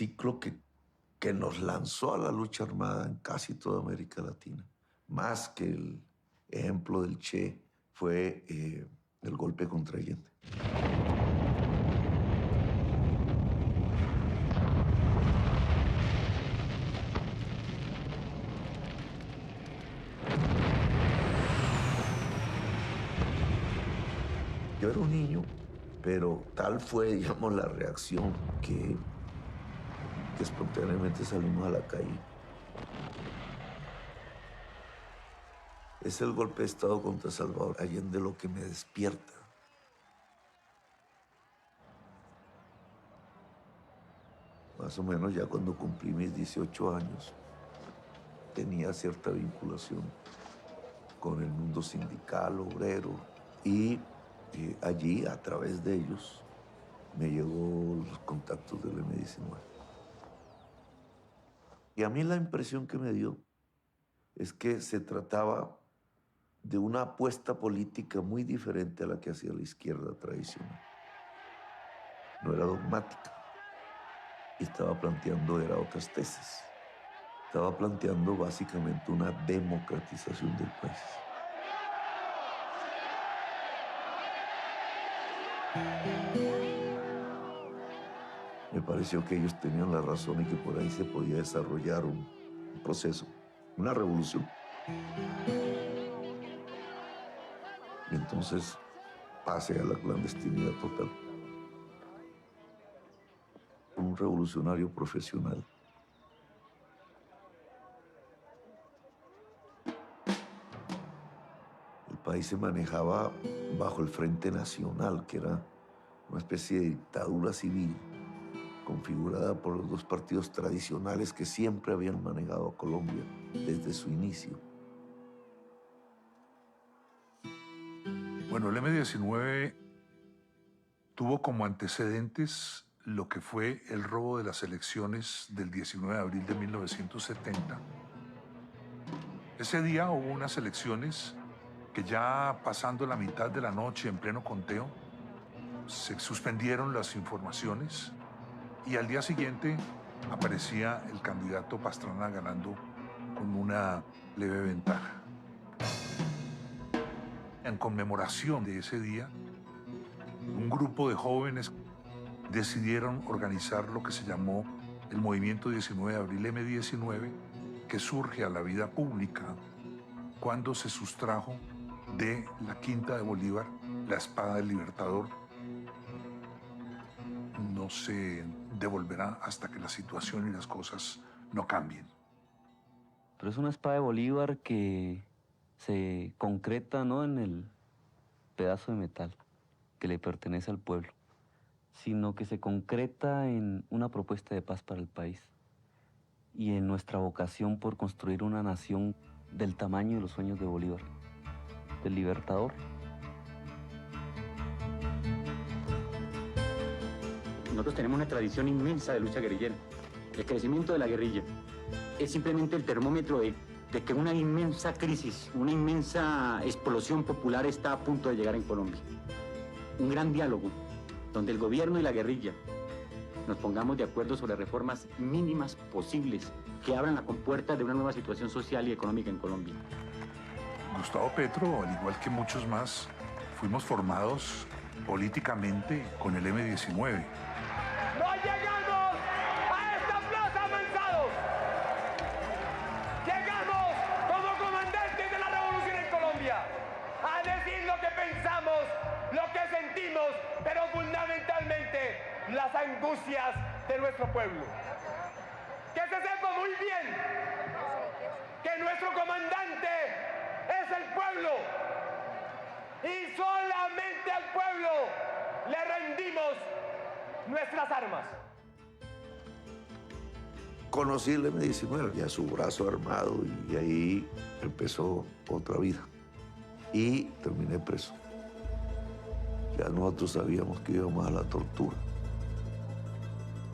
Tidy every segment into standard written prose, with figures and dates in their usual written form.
ciclo que nos lanzó a la lucha armada en casi toda América Latina. Más que el ejemplo del Che fue el golpe contra Allende. Yo era un niño, pero tal fue, digamos, la reacción que espontáneamente salimos a la calle. Es el golpe de Estado contra Salvador Allende lo que me despierta. Más o menos ya cuando cumplí mis 18 años, tenía cierta vinculación con el mundo sindical, obrero, y allí, a través de ellos, me llegó los contactos del M-19. Y a mí la impresión que me dio es que se trataba de una apuesta política muy diferente a la que hacía la izquierda tradicional. No era dogmática. Y estaba planteando otras tesis. Estaba planteando básicamente una democratización del país. Me pareció que ellos tenían la razón y que por ahí se podía desarrollar un proceso, una revolución. Y entonces pasé a la clandestinidad total. Un revolucionario profesional. El país se manejaba bajo el Frente Nacional, que era una especie de dictadura civil configurada por los dos partidos tradicionales que siempre habían manejado a Colombia desde su inicio. Bueno, el M-19 tuvo como antecedentes lo que fue el robo de las elecciones del 19 de abril de 1970. Ese día hubo unas elecciones que ya pasando la mitad de la noche en pleno conteo, se suspendieron las informaciones y al día siguiente aparecía el candidato Pastrana ganando con una leve ventaja. En conmemoración de ese día, un grupo de jóvenes decidieron organizar lo que se llamó el Movimiento 19 de Abril M-19, que surge a la vida pública cuando se sustrajo de la Quinta de Bolívar la espada del Libertador. No se devolverá hasta que la situación y las cosas no cambien. Pero es una espada de Bolívar que se concreta, ¿no?, en el pedazo de metal que le pertenece al pueblo, sino que se concreta en una propuesta de paz para el país y en nuestra vocación por construir una nación del tamaño de los sueños de Bolívar, del Libertador. Nosotros tenemos una tradición inmensa de lucha guerrillera. El crecimiento de la guerrilla es simplemente el termómetro de que una inmensa crisis, una inmensa explosión popular está a punto de llegar en Colombia. Un gran diálogo donde el gobierno y la guerrilla nos pongamos de acuerdo sobre reformas mínimas posibles que abran la compuerta de una nueva situación social y económica en Colombia. Gustavo Petro, al igual que muchos más, fuimos formados políticamente con el M-19. ¡No llegamos a esta plaza mansados! Llegamos como comandantes de la revolución en Colombia a decir lo que pensamos, lo que sentimos, pero fundamentalmente las angustias de nuestro pueblo. Que se sepa muy bien que nuestro comandante es el pueblo y solamente al pueblo le rendimos nuestras armas. Conocí el M-19 y a su brazo armado y ahí empezó otra vida. Y terminé preso. Ya nosotros sabíamos que íbamos a la tortura.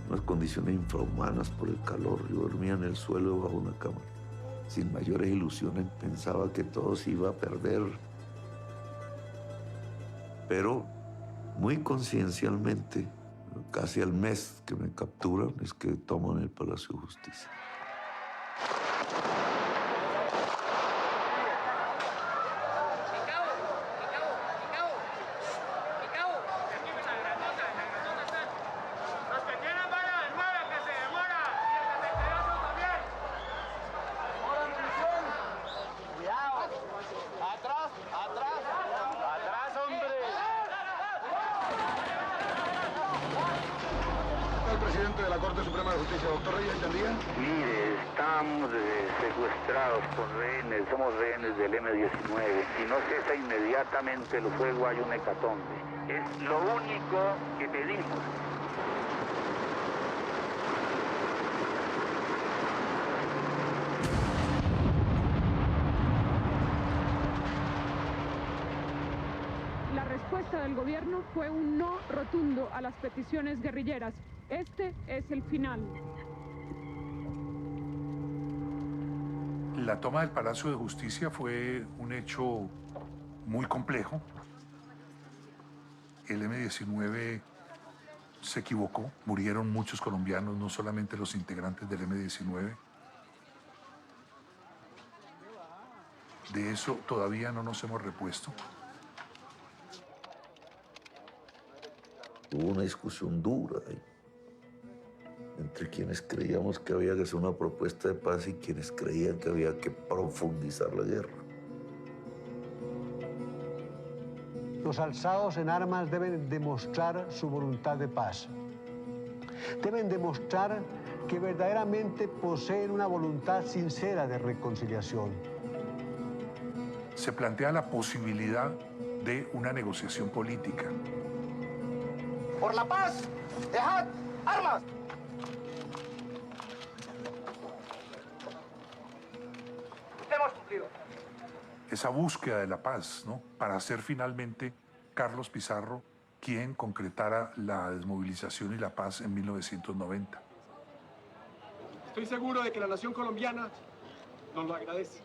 Unas condiciones infrahumanas por el calor. Yo dormía en el suelo bajo una cama. Sin mayores ilusiones, pensaba que todo se iba a perder. Pero muy conciencialmente, Casi al mes que me capturan es que toman el Palacio de Justicia. Presidente de la Corte Suprema de Justicia, doctor Reyes, ¿entendía? Mire, estamos secuestrados con rehenes, somos rehenes del M-19. Si no cesa inmediatamente el fuego, hay un hecatombe. Es lo único que pedimos. La respuesta del gobierno fue un no rotundo a las peticiones guerrilleras. Este es el final. La toma del Palacio de Justicia fue un hecho muy complejo. El M-19 se equivocó, murieron muchos colombianos, no solamente los integrantes del M-19. De eso todavía no nos hemos repuesto. Hubo una discusión dura ahí, entre quienes creíamos que había que hacer una propuesta de paz y quienes creían que había que profundizar la guerra. Los alzados en armas deben demostrar su voluntad de paz. Deben demostrar que verdaderamente poseen una voluntad sincera de reconciliación. Se plantea la posibilidad de una negociación política. Por la paz, dejad armas. Hemos cumplido. Esa búsqueda de la paz, ¿no? Para ser finalmente Carlos Pizarro quien concretara la desmovilización y la paz en 1990. Estoy seguro de que la nación colombiana nos lo agradece.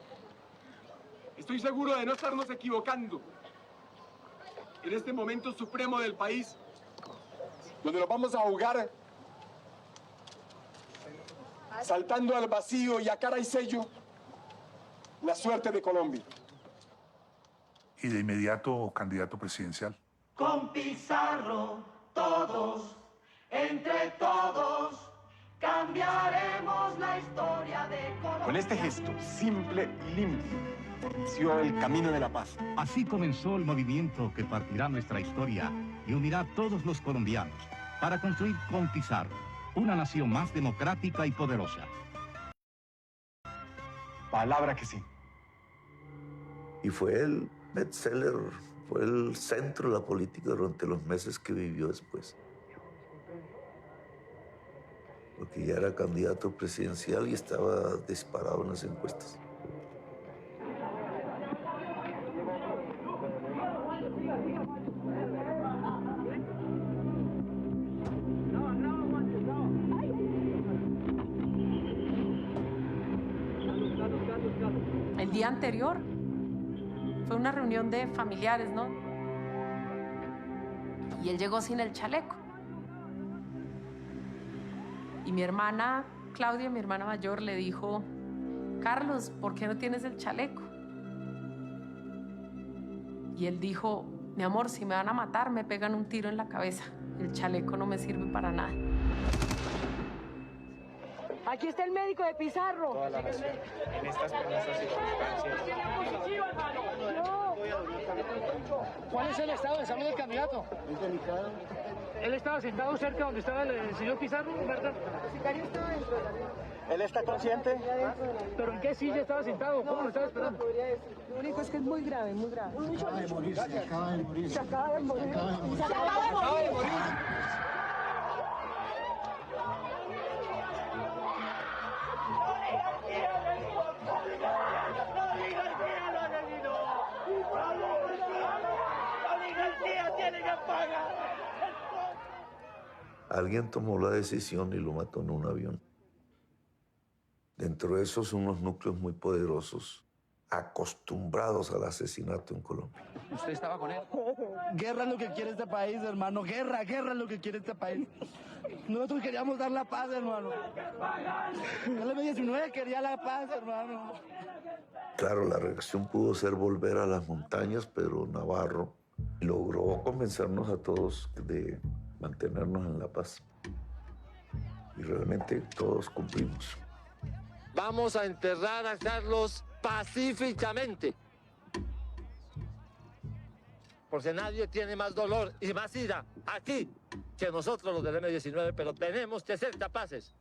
Estoy seguro de no estarnos equivocando en este momento supremo del país, donde nos vamos a jugar saltando al vacío y a cara y sello la suerte de Colombia. Y de inmediato candidato presidencial. Con Pizarro, todos, entre todos, cambiaremos la historia de Colombia. Con este gesto simple y limpio, inició el camino de la paz. Así comenzó el movimiento que partirá nuestra historia y unirá a todos los colombianos para construir con Pizarro una nación más democrática y poderosa. Palabra que sí. Y fue el bestseller, fue el centro de la política durante los meses que vivió después. Porque ya era candidato presidencial y estaba disparado en las encuestas. El día anterior fue una reunión de familiares, ¿no? Y él llegó sin el chaleco. Y mi hermana, Claudia, mi hermana mayor, le dijo, Carlos, ¿por qué no tienes el chaleco? Y él dijo, mi amor, si me van a matar, me pegan un tiro en la cabeza. El chaleco no me sirve para nada. Aquí está el médico de Pizarro. Toda la nación, en estas penosas circunstancias. No. ¿Cuál es el estado de salud del candidato? Es delicado. Él estaba sentado cerca donde estaba el señor Pizarro, ¿verdad? El sicario estaba dentro de la mesa. ¿Él está consciente? ¿Pero en qué silla estaba sentado? ¿Cómo lo estaba esperando? No podría decir. Lo único es que es muy grave, muy grave. Acaba de morir, se acaba de morir. Se acaba de morir. Se acaba de morir. Se acaba de morir. Alguien tomó la decisión y lo mató en un avión. Dentro de esos unos núcleos muy poderosos, acostumbrados al asesinato en Colombia. ¿Usted estaba con él? Guerra es lo que quiere este país, hermano. Guerra es lo que quiere este país. Nosotros queríamos dar la paz, hermano. El M-19 quería la paz, hermano. Claro, la reacción pudo ser volver a las montañas, pero Navarro logró convencernos a todos de mantenernos en la paz. Y realmente todos cumplimos. Vamos a enterrar a Carlos pacíficamente. Porque nadie tiene más dolor y más ira aquí que nosotros los del M-19, pero tenemos que ser capaces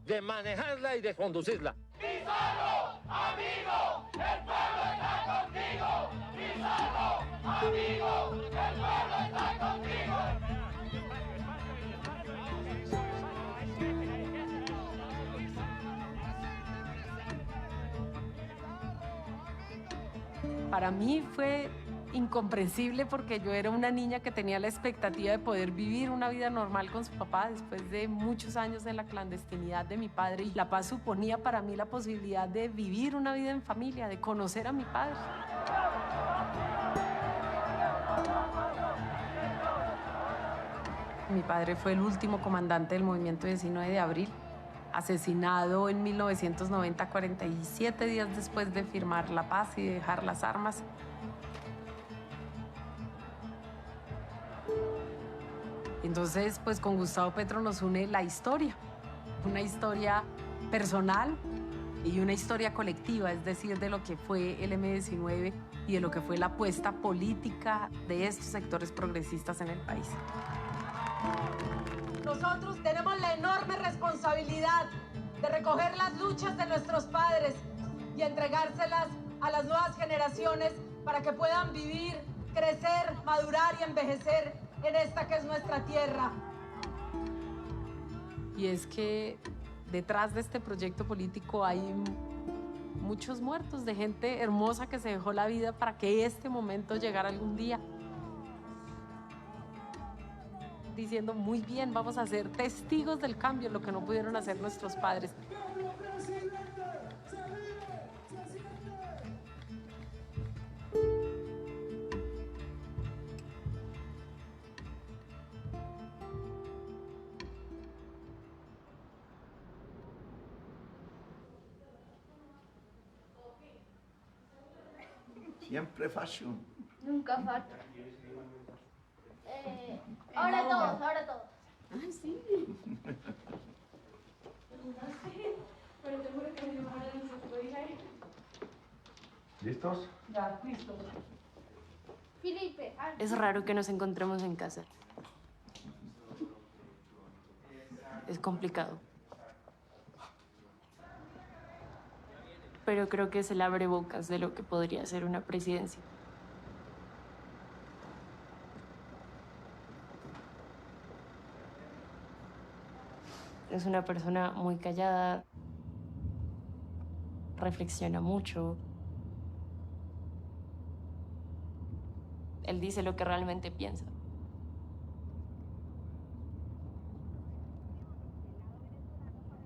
de manejarla y de conducirla. ¡Pizarro, amigo! ¡El pueblo está contigo! ¡Pizarro, amigo! ¡El pueblo está contigo! Para mí fue incomprensible porque yo era una niña que tenía la expectativa de poder vivir una vida normal con su papá después de muchos años en la clandestinidad de mi padre, y la paz suponía para mí la posibilidad de vivir una vida en familia, de conocer a mi padre. Mi padre fue el último comandante del movimiento 19 de abril, asesinado en 1990, 47 días después de firmar la paz y dejar las armas. Entonces, pues con Gustavo Petro nos une la historia, una historia personal y una historia colectiva, es decir, de lo que fue el M-19 y de lo que fue la apuesta política de estos sectores progresistas en el país. Nosotros tenemos la enorme responsabilidad de recoger las luchas de nuestros padres y entregárselas a las nuevas generaciones para que puedan vivir, crecer, madurar y envejecer en esta que es nuestra tierra. Y es que detrás de este proyecto político hay muchos muertos de gente hermosa que se dejó la vida para que este momento llegara algún día. Diciendo, muy bien, vamos a ser testigos del cambio, lo que no pudieron hacer nuestros padres. Siempre fashion. Nunca falta. Ahora todos, ahora todos. Ay, sí. Pero te juro que mi hermana no se puede ir ahí. ¿Listos? Ya, listo. Felipe. Es raro que nos encontremos en casa. Es complicado. Pero creo que es el abrebocas de lo que podría ser una presidencia. Es una persona muy callada, reflexiona mucho. Él dice lo que realmente piensa.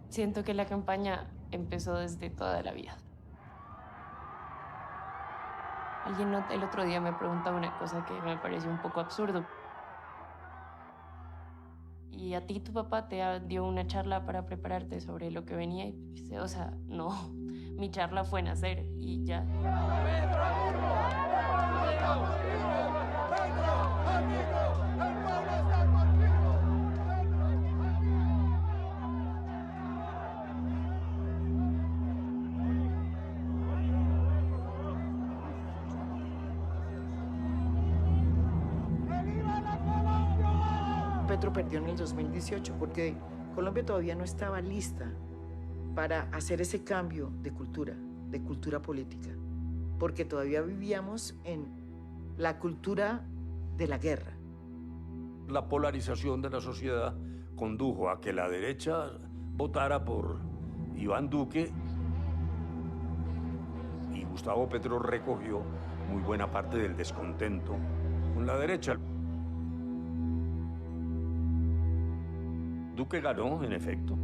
Siento que la campaña empezó desde toda la vida. Alguien el otro día me preguntaba una cosa que me pareció un poco absurdo. ¿Y a ti tu papá te dio una charla para prepararte sobre lo que venía? Y dice, o sea, no, mi charla fue nacer y ya. Petro perdió en el 2018 porque Colombia todavía no estaba lista para hacer ese cambio de cultura política, porque todavía vivíamos en la cultura de la guerra. La polarización de la sociedad condujo a que la derecha votara por Iván Duque y Gustavo Petro recogió muy buena parte del descontento con la derecha. Duque ganó, en efecto.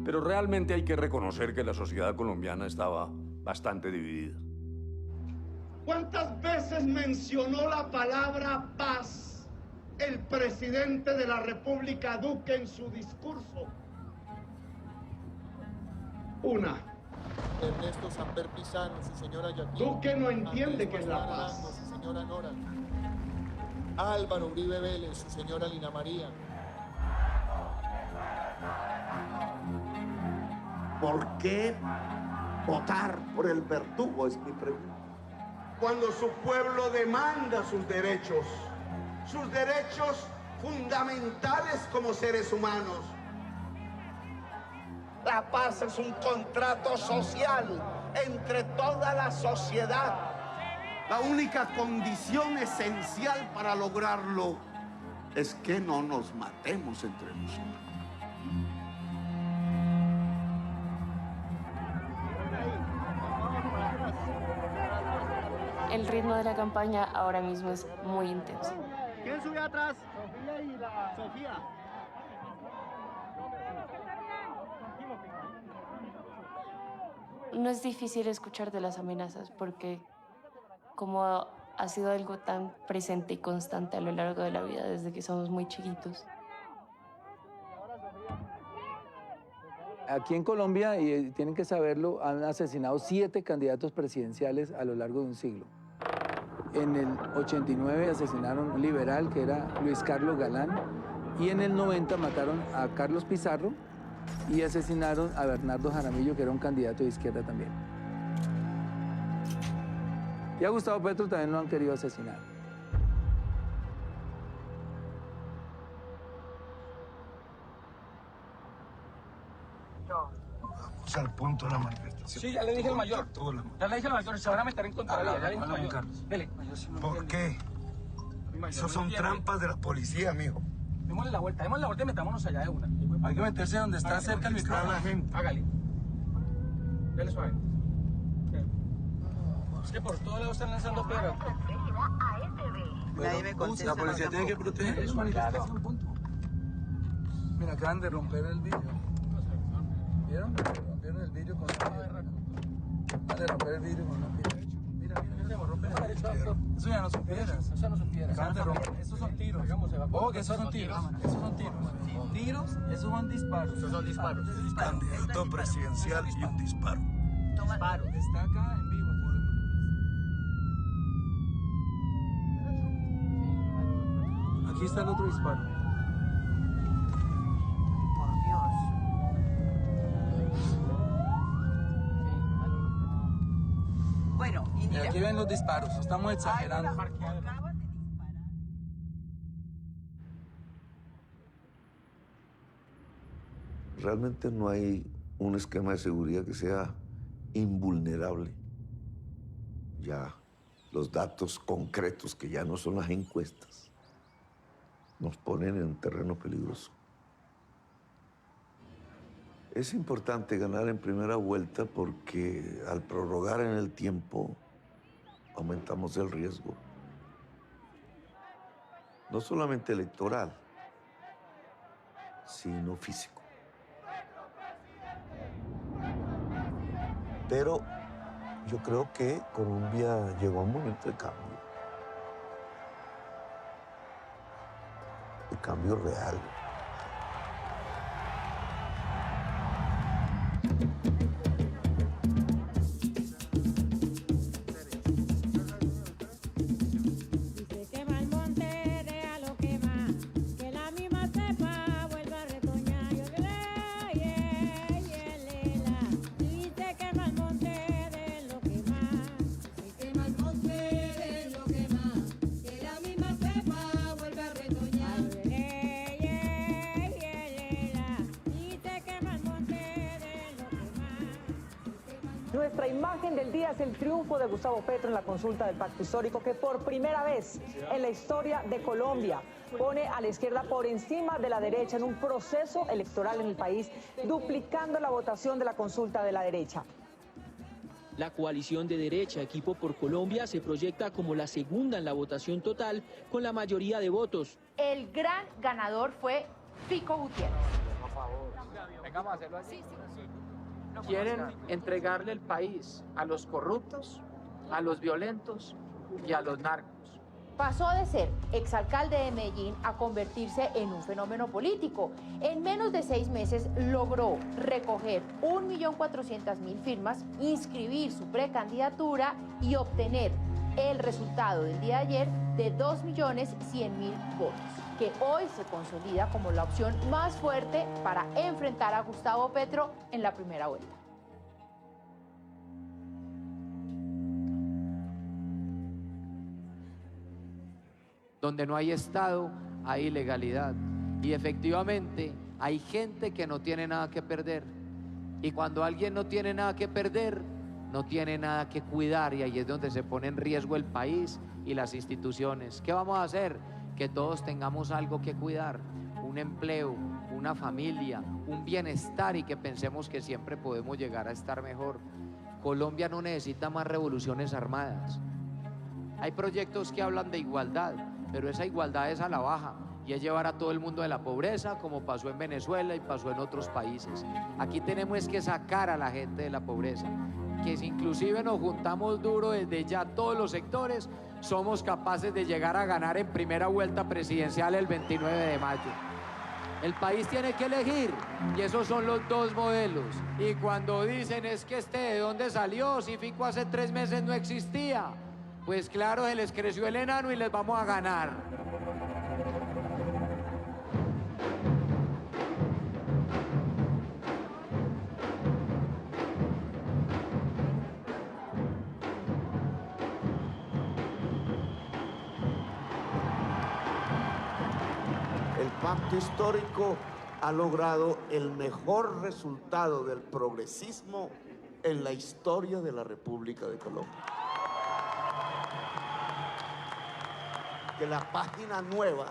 Pero realmente hay que reconocer que la sociedad colombiana estaba bastante dividida. ¿Cuántas veces mencionó la palabra paz el presidente de la República, Duque, en su discurso. Una. Ernesto Samper Pizano, su señora Yaquín. Duque no entiende qué es la paz. Arango, su señora Nora. Álvaro Uribe Vélez, su señora Lina María. ¿Por qué votar por el verdugo? Es mi pregunta. Cuando su pueblo demanda sus derechos fundamentales como seres humanos. La paz es un contrato social entre toda la sociedad. La única condición esencial para lograrlo es que no nos matemos entre nosotros. El ritmo de la campaña ahora mismo es muy intenso. ¿Quién sube atrás? Sofía y la Sofía. No es difícil escuchar de las amenazas porque como ha sido algo tan presente y constante a lo largo de la vida desde que somos muy chiquitos. Aquí en Colombia, y tienen que saberlo, han asesinado 7 candidatos presidenciales a lo largo de un siglo. En el 89 asesinaron a un liberal, que era Luis Carlos Galán, y en el 90 mataron a Carlos Pizarro y asesinaron a Bernardo Jaramillo, que era un candidato de izquierda también. Y a Gustavo Petro también lo han querido asesinar. Vamos al punto de la manifestación. Sí, ya le dije al mayor. Ya le dije al mayor, se van a meter en contra de la ley. Ya le dije al mayor. Dele. ¿Por qué? Esos son trampas de la policía, mijo. Démosle la vuelta y metámonos allá de una. Hay que meterse donde está cerca el micrófono. la gente. Hágale. Dele suave. Es que por todos lados están lanzando piedras. Nadie me contesta. La policía tiene que proteger. Es manifestación, punto. Mira, acaban de romper el vidrio. ¿Vieron? Rompieron el vidrio con una piedra. Acaban de romper el vidrio con una piedra. Mira, rompen el vidrio. Eso ya no son piedras. Eso no son piedras. Acaban de romper. Esos son tiros. Ojo, que esos son tiros. Esos son tiros. Tiros, esos son disparos. Esos son disparos. Candidato presidencial y un disparo. Disparo. Está acá en vivo. Aquí está el otro disparo. Por Dios. Bueno, y aquí ven los disparos, estamos exagerando. Realmente no hay un esquema de seguridad que sea invulnerable. Ya los datos concretos, que ya no son las encuestas, nos ponen en un terreno peligroso. Es importante ganar en primera vuelta porque al prorrogar en el tiempo aumentamos el riesgo. No solamente electoral, sino físico. Pero yo creo que Colombia llegó a un momento de cambio. De cambio real. Nuestra imagen del día es el triunfo de Gustavo Petro en la consulta del Pacto Histórico, que por primera vez en la historia de Colombia pone a la izquierda por encima de la derecha en un proceso electoral en el país, duplicando la votación de la consulta de la derecha. La coalición de derecha Equipo por Colombia se proyecta como la segunda en la votación total, con la mayoría de votos. El gran ganador fue Fico Gutiérrez. Por favor. Vengamos a hacerlo así. Quieren entregarle el país a los corruptos, a los violentos y a los narcos. pasó de ser exalcalde de Medellín a convertirse en un fenómeno político. En menos de 6 meses logró recoger 1.400.000 firmas, inscribir su precandidatura y obtener el resultado del día de ayer de 2.100.000 votos, que hoy se consolida como la opción más fuerte para enfrentar a Gustavo Petro en la primera vuelta. Donde no hay Estado, hay ilegalidad. Y efectivamente, hay gente que no tiene nada que perder. Y cuando alguien no tiene nada que perder, no tiene nada que cuidar. Y ahí es donde se pone en riesgo el país y las instituciones. ¿Qué vamos a hacer? Que todos tengamos algo que cuidar. Un empleo, una familia, un bienestar y que pensemos que siempre podemos llegar a estar mejor. Colombia no necesita más revoluciones armadas. Hay proyectos que hablan de igualdad, pero esa igualdad es a la baja y es llevar a todo el mundo de la pobreza, como pasó en Venezuela y pasó en otros países. Aquí tenemos que sacar a la gente de la pobreza, que si inclusive nos juntamos duro desde ya todos los sectores, somos capaces de llegar a ganar en primera vuelta presidencial el 29 de mayo. El país tiene que elegir y esos son los dos modelos. Y cuando dicen es que ¿de dónde salió? Si Fico hace 3 meses no existía. Pues claro, se les creció el enano y les vamos a ganar. El pacto histórico ha logrado el mejor resultado del progresismo en la historia de la República de Colombia. Que la página nueva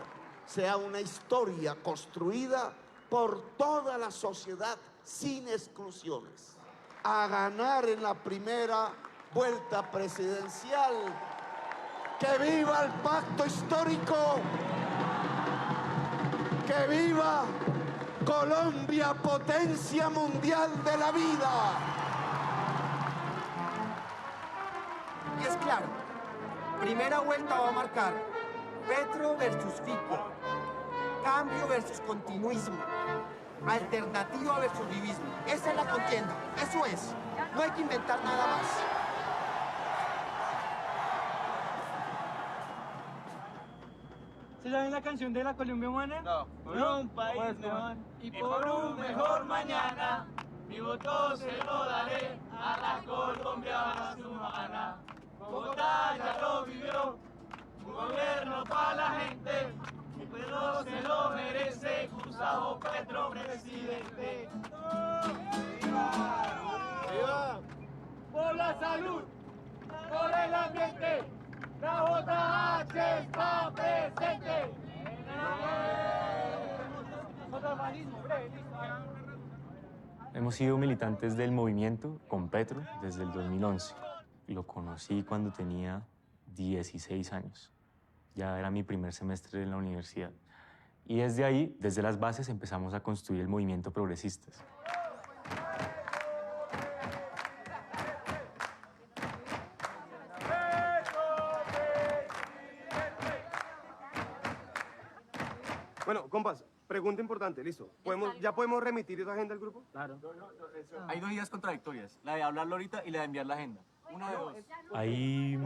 sea una historia construida por toda la sociedad sin exclusiones. A ganar en la primera vuelta presidencial. ¡Que viva el pacto histórico! ¡Que viva Colombia, potencia mundial de la vida! Y es claro, primera vuelta va a marcar Petro versus Fico, cambio versus continuismo, alternativa versus vivismo. Esa es la contienda, eso es. No hay que inventar nada más. ¿Se saben la canción de la Colombia Humana? No. Por un país mejor y por un mejor mañana, mi voto se lo daré a la Colombia más humana. Bogotá ya lo vivió, un gobierno para la gente, mi pueblo se lo merece, Gustavo Petro presidente. ¡Viva! ¡Viva! Por la salud, por el ambiente, la JH está presente. Hemos sido militantes del movimiento con Petro desde el 2011. Lo conocí cuando tenía 16 años. Ya era mi primer semestre en la universidad. Y desde ahí, desde las bases, empezamos a construir el movimiento progresistas. Bueno, compas, pregunta importante, listo. ¿Ya podemos remitir esa agenda al grupo? Claro. Hay 2 ideas contradictorias, la de hablarlo ahorita y la de enviar la agenda. Una de 2. Hay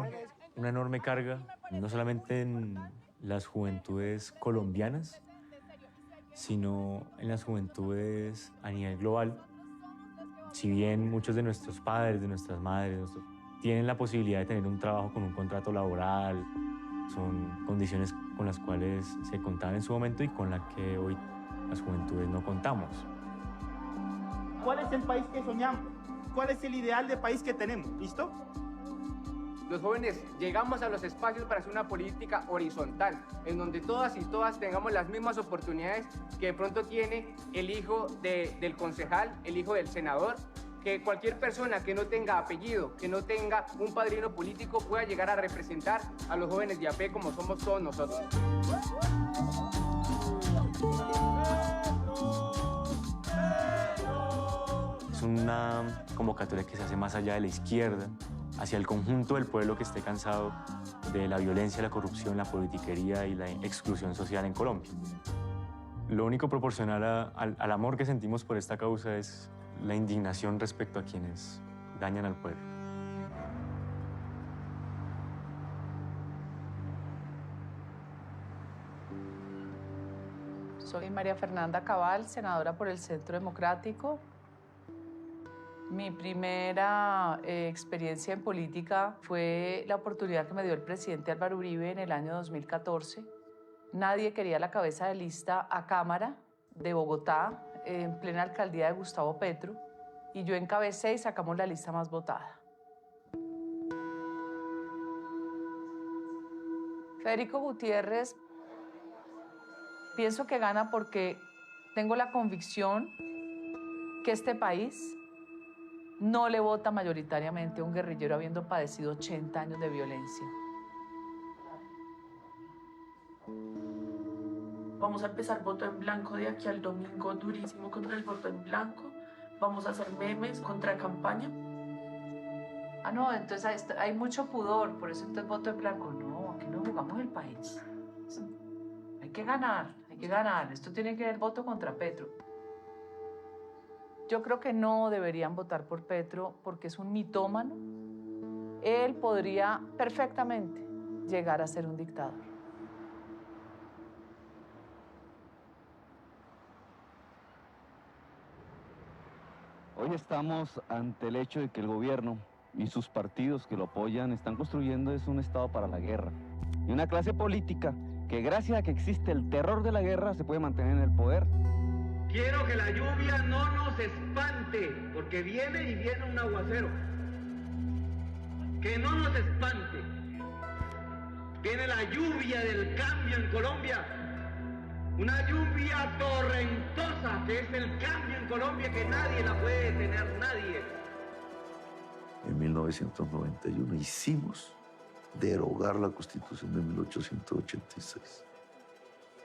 una enorme carga, no solamente en las juventudes colombianas, sino en las juventudes a nivel global. Si bien muchos de nuestros padres, de nuestras madres, tienen la posibilidad de tener un trabajo con un contrato laboral, son condiciones con las cuales se contaban en su momento y con las que hoy las juventudes no contamos. ¿Cuál es el país que soñamos? ¿Cuál es el ideal de país que tenemos? ¿Listo? Los jóvenes llegamos a los espacios para hacer una política horizontal, en donde todas y todas tengamos las mismas oportunidades que de pronto tiene el hijo del concejal, el hijo del senador, que cualquier persona que no tenga apellido, que no tenga un padrino político pueda llegar a representar a los jóvenes de AP como somos todos nosotros. Es una convocatoria que se hace más allá de la izquierda. hacia el conjunto del pueblo que esté cansado de la violencia, la corrupción, la politiquería y la exclusión social en Colombia. Lo único proporcional al amor que sentimos por esta causa es la indignación respecto a quienes dañan al pueblo. Soy María Fernanda Cabal, senadora por el Centro Democrático. Mi primera experiencia en política fue la oportunidad que me dio el presidente Álvaro Uribe en el año 2014. Nadie quería la cabeza de lista a Cámara de Bogotá, en plena alcaldía de Gustavo Petro, y yo encabecé y sacamos la lista más votada. Federico Gutiérrez, pienso que gana porque tengo la convicción que este país no le vota mayoritariamente a un guerrillero habiendo padecido 80 años de violencia. Vamos a empezar voto en blanco de aquí al domingo, durísimo contra el voto en blanco. Vamos a hacer memes contra campaña. Ah, no, entonces hay mucho pudor, por eso entonces voto en blanco. No, aquí no jugamos el país. Hay que ganar, hay que ganar. Esto tiene que ver el voto contra Petro. Yo creo que no deberían votar por Petro porque es un mitómano. Él podría perfectamente llegar a ser un dictador. Hoy estamos ante el hecho de que el gobierno y sus partidos que lo apoyan están construyendo un estado para la guerra. Y una clase política que gracias a que existe el terror de la guerra se puede mantener en el poder. Quiero que la lluvia no nos espante, porque viene y viene un aguacero. Que no nos espante. Viene la lluvia del cambio en Colombia. Una lluvia torrentosa, que es el cambio en Colombia, que nadie la puede detener, nadie. En 1991 hicimos derogar la Constitución de 1886.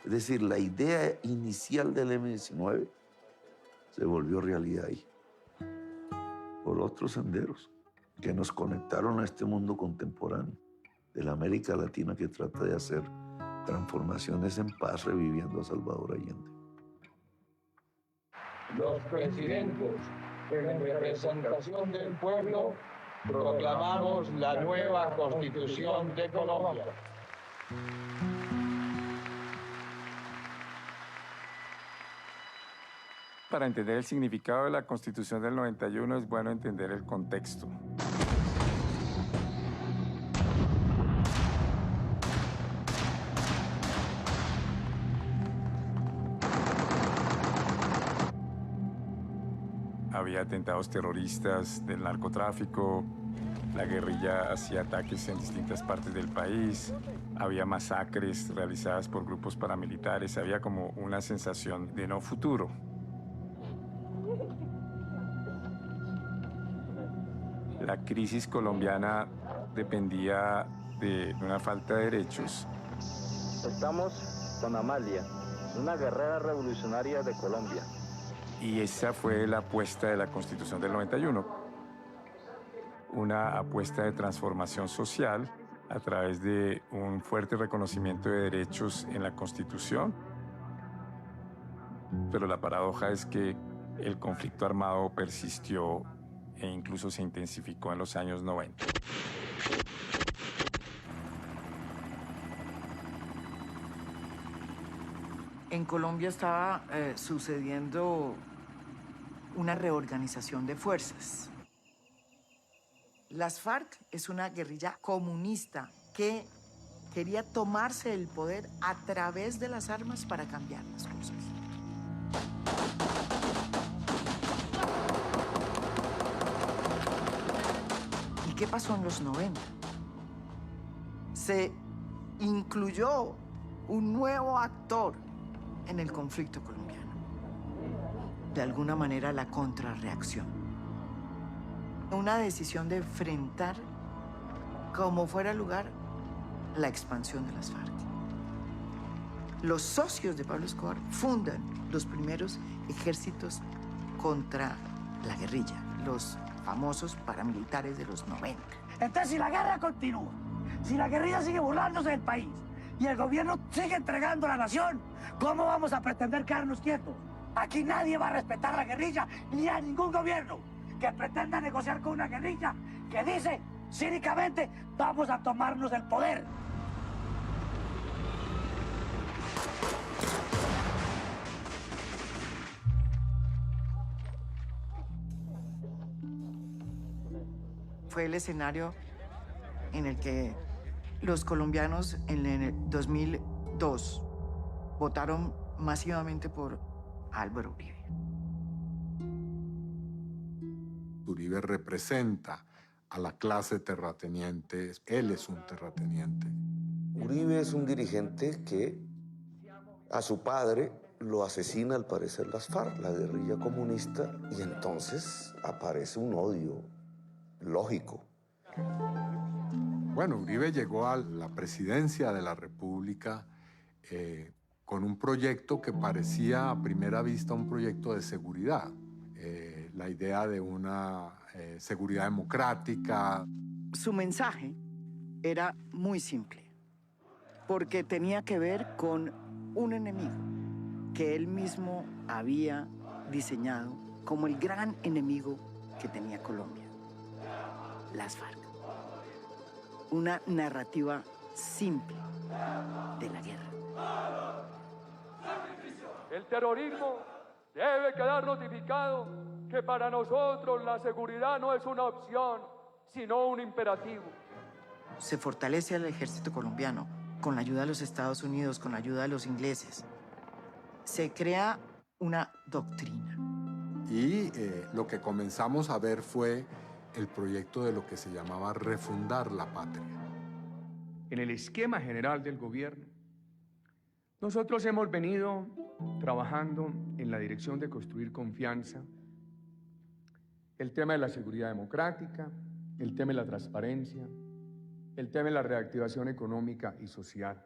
Es decir, la idea inicial del M-19 se volvió realidad ahí, por otros senderos que nos conectaron a este mundo contemporáneo de la América Latina que trata de hacer transformaciones en paz reviviendo a Salvador Allende. Los presidentes, en representación del pueblo, proclamamos la nueva Constitución de Colombia. Para entender el significado de la Constitución del 91 es bueno entender el contexto. Había atentados terroristas del narcotráfico, la guerrilla hacía ataques en distintas partes del país, había masacres realizadas por grupos paramilitares, había como una sensación de no futuro. La crisis colombiana dependía de una falta de derechos. Estamos con Amalia, una guerrera revolucionaria de Colombia. Y esa fue la apuesta de la Constitución del 91. Una apuesta de transformación social a través de un fuerte reconocimiento de derechos en la Constitución. Pero la paradoja es que el conflicto armado persistió e incluso se intensificó en los años 90. En Colombia estaba sucediendo una reorganización de fuerzas. Las FARC es una guerrilla comunista que quería tomarse el poder a través de las armas para cambiar las cosas. ¿Y qué pasó en los 90? Se incluyó un nuevo actor en el conflicto colombiano. De alguna manera, la contrarreacción. Una decisión de enfrentar, como fuera lugar, la expansión de las FARC. Los socios de Pablo Escobar fundan los primeros ejércitos contra la guerrilla, los famosos paramilitares de los 90. Entonces, si la guerra continúa, si la guerrilla sigue burlándose del país y el gobierno sigue entregando a la nación, ¿cómo vamos a pretender quedarnos quietos? Aquí nadie va a respetar a la guerrilla ni a ningún gobierno que pretenda negociar con una guerrilla que dice cínicamente vamos a tomarnos el poder. Fue el escenario en el que los colombianos en el 2002 votaron masivamente por Álvaro Uribe. Uribe representa a la clase terrateniente, él es un terrateniente. Uribe es un dirigente que a su padre lo asesina al parecer las FARC, la guerrilla comunista, y entonces aparece un odio lógico. Bueno, Uribe llegó a la presidencia de la República con un proyecto que parecía a primera vista un proyecto de seguridad. La idea de una seguridad democrática. Su mensaje era muy simple, porque tenía que ver con un enemigo que él mismo había diseñado como el gran enemigo que tenía Colombia, las FARC. Una narrativa simple de la guerra. El terrorismo debe quedar notificado que para nosotros la seguridad no es una opción, sino un imperativo. Se fortalece al ejército colombiano con la ayuda de los Estados Unidos, con la ayuda de los ingleses. Se crea una doctrina. Y lo que comenzamos a ver fue el proyecto de lo que se llamaba refundar la patria. En el esquema general del gobierno, nosotros hemos venido trabajando en la dirección de construir confianza, el tema de la seguridad democrática, el tema de la transparencia, el tema de la reactivación económica y social.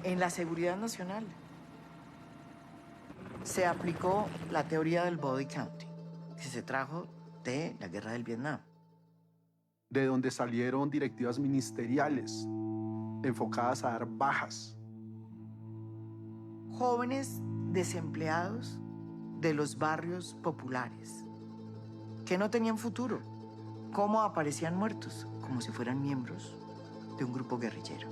En la seguridad nacional se aplicó la teoría del body counting, que se trajo de la guerra del Vietnam. De donde salieron directivas ministeriales enfocadas a dar bajas. Jóvenes desempleados de los barrios populares, que no tenían futuro. ¿Cómo aparecían muertos? Como si fueran miembros de un grupo guerrillero.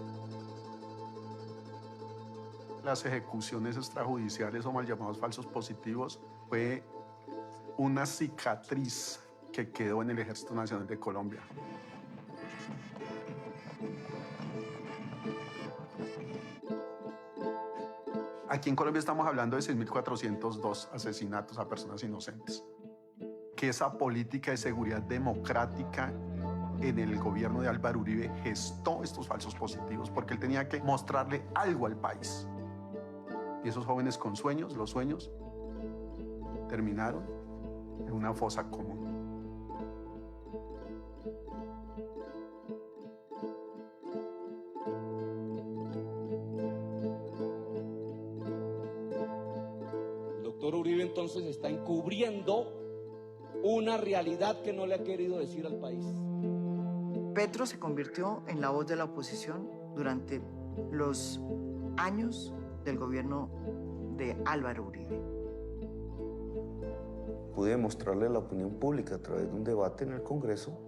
Las ejecuciones extrajudiciales o mal llamados falsos positivos fue una cicatriz que quedó en el Ejército Nacional de Colombia. Aquí en Colombia estamos hablando de 6.402 asesinatos a personas inocentes. Que esa política de seguridad democrática en el gobierno de Álvaro Uribe gestó estos falsos positivos porque él tenía que mostrarle algo al país. Y esos jóvenes con sueños, los sueños, terminaron en una fosa común. El doctor Uribe entonces está encubriendo una realidad que no le ha querido decir al país. Petro se convirtió en la voz de la oposición durante los años del gobierno de Álvaro Uribe. Pude mostrarle a la opinión pública a través de un debate en el Congreso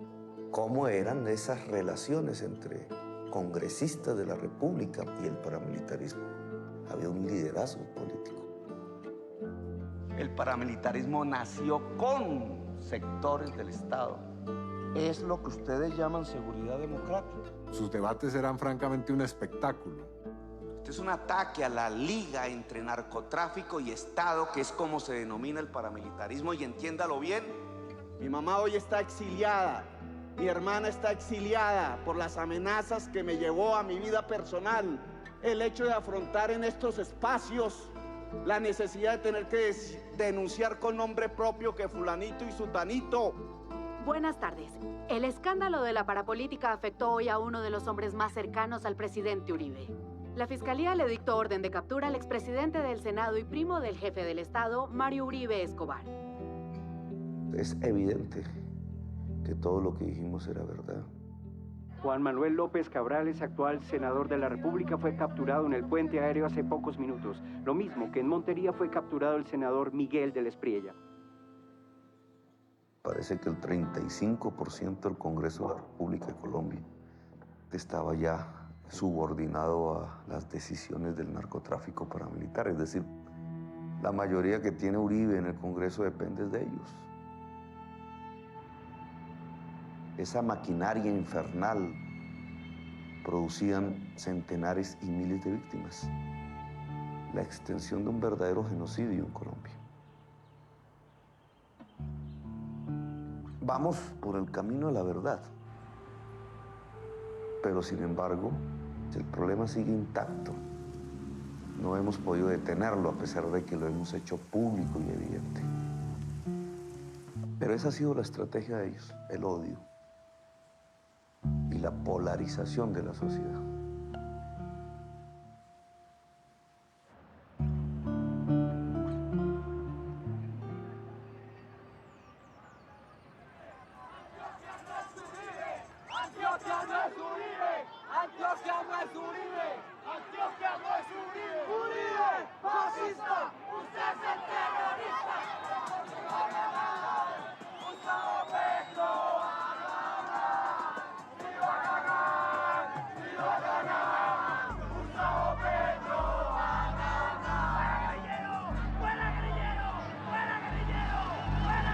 cómo eran esas relaciones entre congresistas de la República y el paramilitarismo. Había un liderazgo político. El paramilitarismo nació con sectores del Estado. Es lo que ustedes llaman seguridad democrática. Sus debates eran francamente un espectáculo. Este es un ataque a la liga entre narcotráfico y Estado, que es como se denomina el paramilitarismo, y entiéndalo bien. Mi mamá hoy está exiliada, mi hermana está exiliada por las amenazas que me llevó a mi vida personal. El hecho de afrontar en estos espacios la necesidad de tener que denunciar con nombre propio que fulanito y sutanito. Buenas tardes. El escándalo de la parapolítica afectó hoy a uno de los hombres más cercanos al presidente Uribe. La Fiscalía le dictó orden de captura al expresidente del Senado y primo del jefe del Estado, Mario Uribe Escobar. Es evidente que todo lo que dijimos era verdad. Juan Manuel López Cabrales, actual senador de la República, fue capturado en el puente aéreo hace pocos minutos. Lo mismo que en Montería fue capturado el senador Miguel de la Espriella. Parece que el 35% del Congreso de la República de Colombia estaba ya subordinado a las decisiones del narcotráfico paramilitar. Es decir, la mayoría que tiene Uribe en el Congreso depende de ellos. Esa maquinaria infernal producían centenares y miles de víctimas. La extensión de un verdadero genocidio en Colombia. Vamos por el camino a la verdad. Pero sin embargo, el problema sigue intacto. No hemos podido detenerlo a pesar de que lo hemos hecho público y evidente. Pero esa ha sido la estrategia de ellos, el odio y la polarización de la sociedad. Antioquia no es Uribe, Antioquia no es Uribe, Antioquia no es Uribe, Uribe, fascista, usted es el terrorista. Gustavo Petro va a ganar, y va a ganar, y va a ganar. Gustavo Petro va a ganar. ¡Fuera guerrillero! ¡Fuera guerrillero! ¡Fuera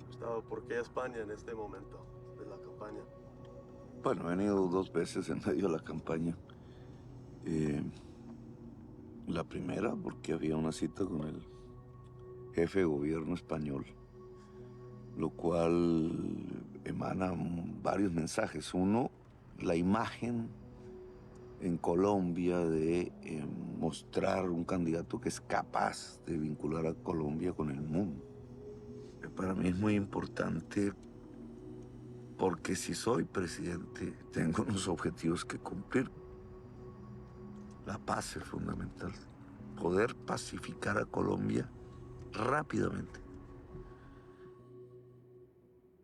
Gustavo, ¿por qué España en este momento de la campaña? Bueno, he venido 2 veces en medio de la campaña. La primera porque había una cita con el jefe de gobierno español, lo cual emana varios mensajes. Uno, la imagen en Colombia de mostrar un candidato que es capaz de vincular a Colombia con el mundo. Para mí es muy importante porque si soy presidente tengo unos objetivos que cumplir. La paz es fundamental. Poder pacificar a Colombia rápidamente.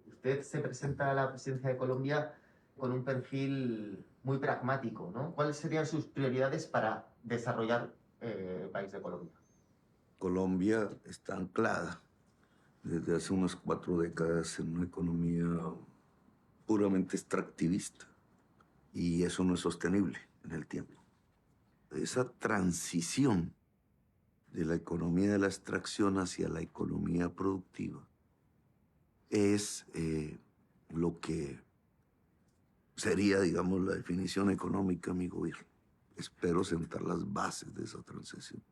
Usted se presenta a la presidencia de Colombia con un perfil muy pragmático, ¿no? ¿Cuáles serían sus prioridades para desarrollar el país de Colombia? Colombia está anclada desde hace unas 4 décadas en una economía puramente extractivista y eso no es sostenible en el tiempo. Esa transición de la economía de la extracción hacia la economía productiva es lo que sería, digamos, la definición económica de mi gobierno. Espero sentar las bases de esa transición.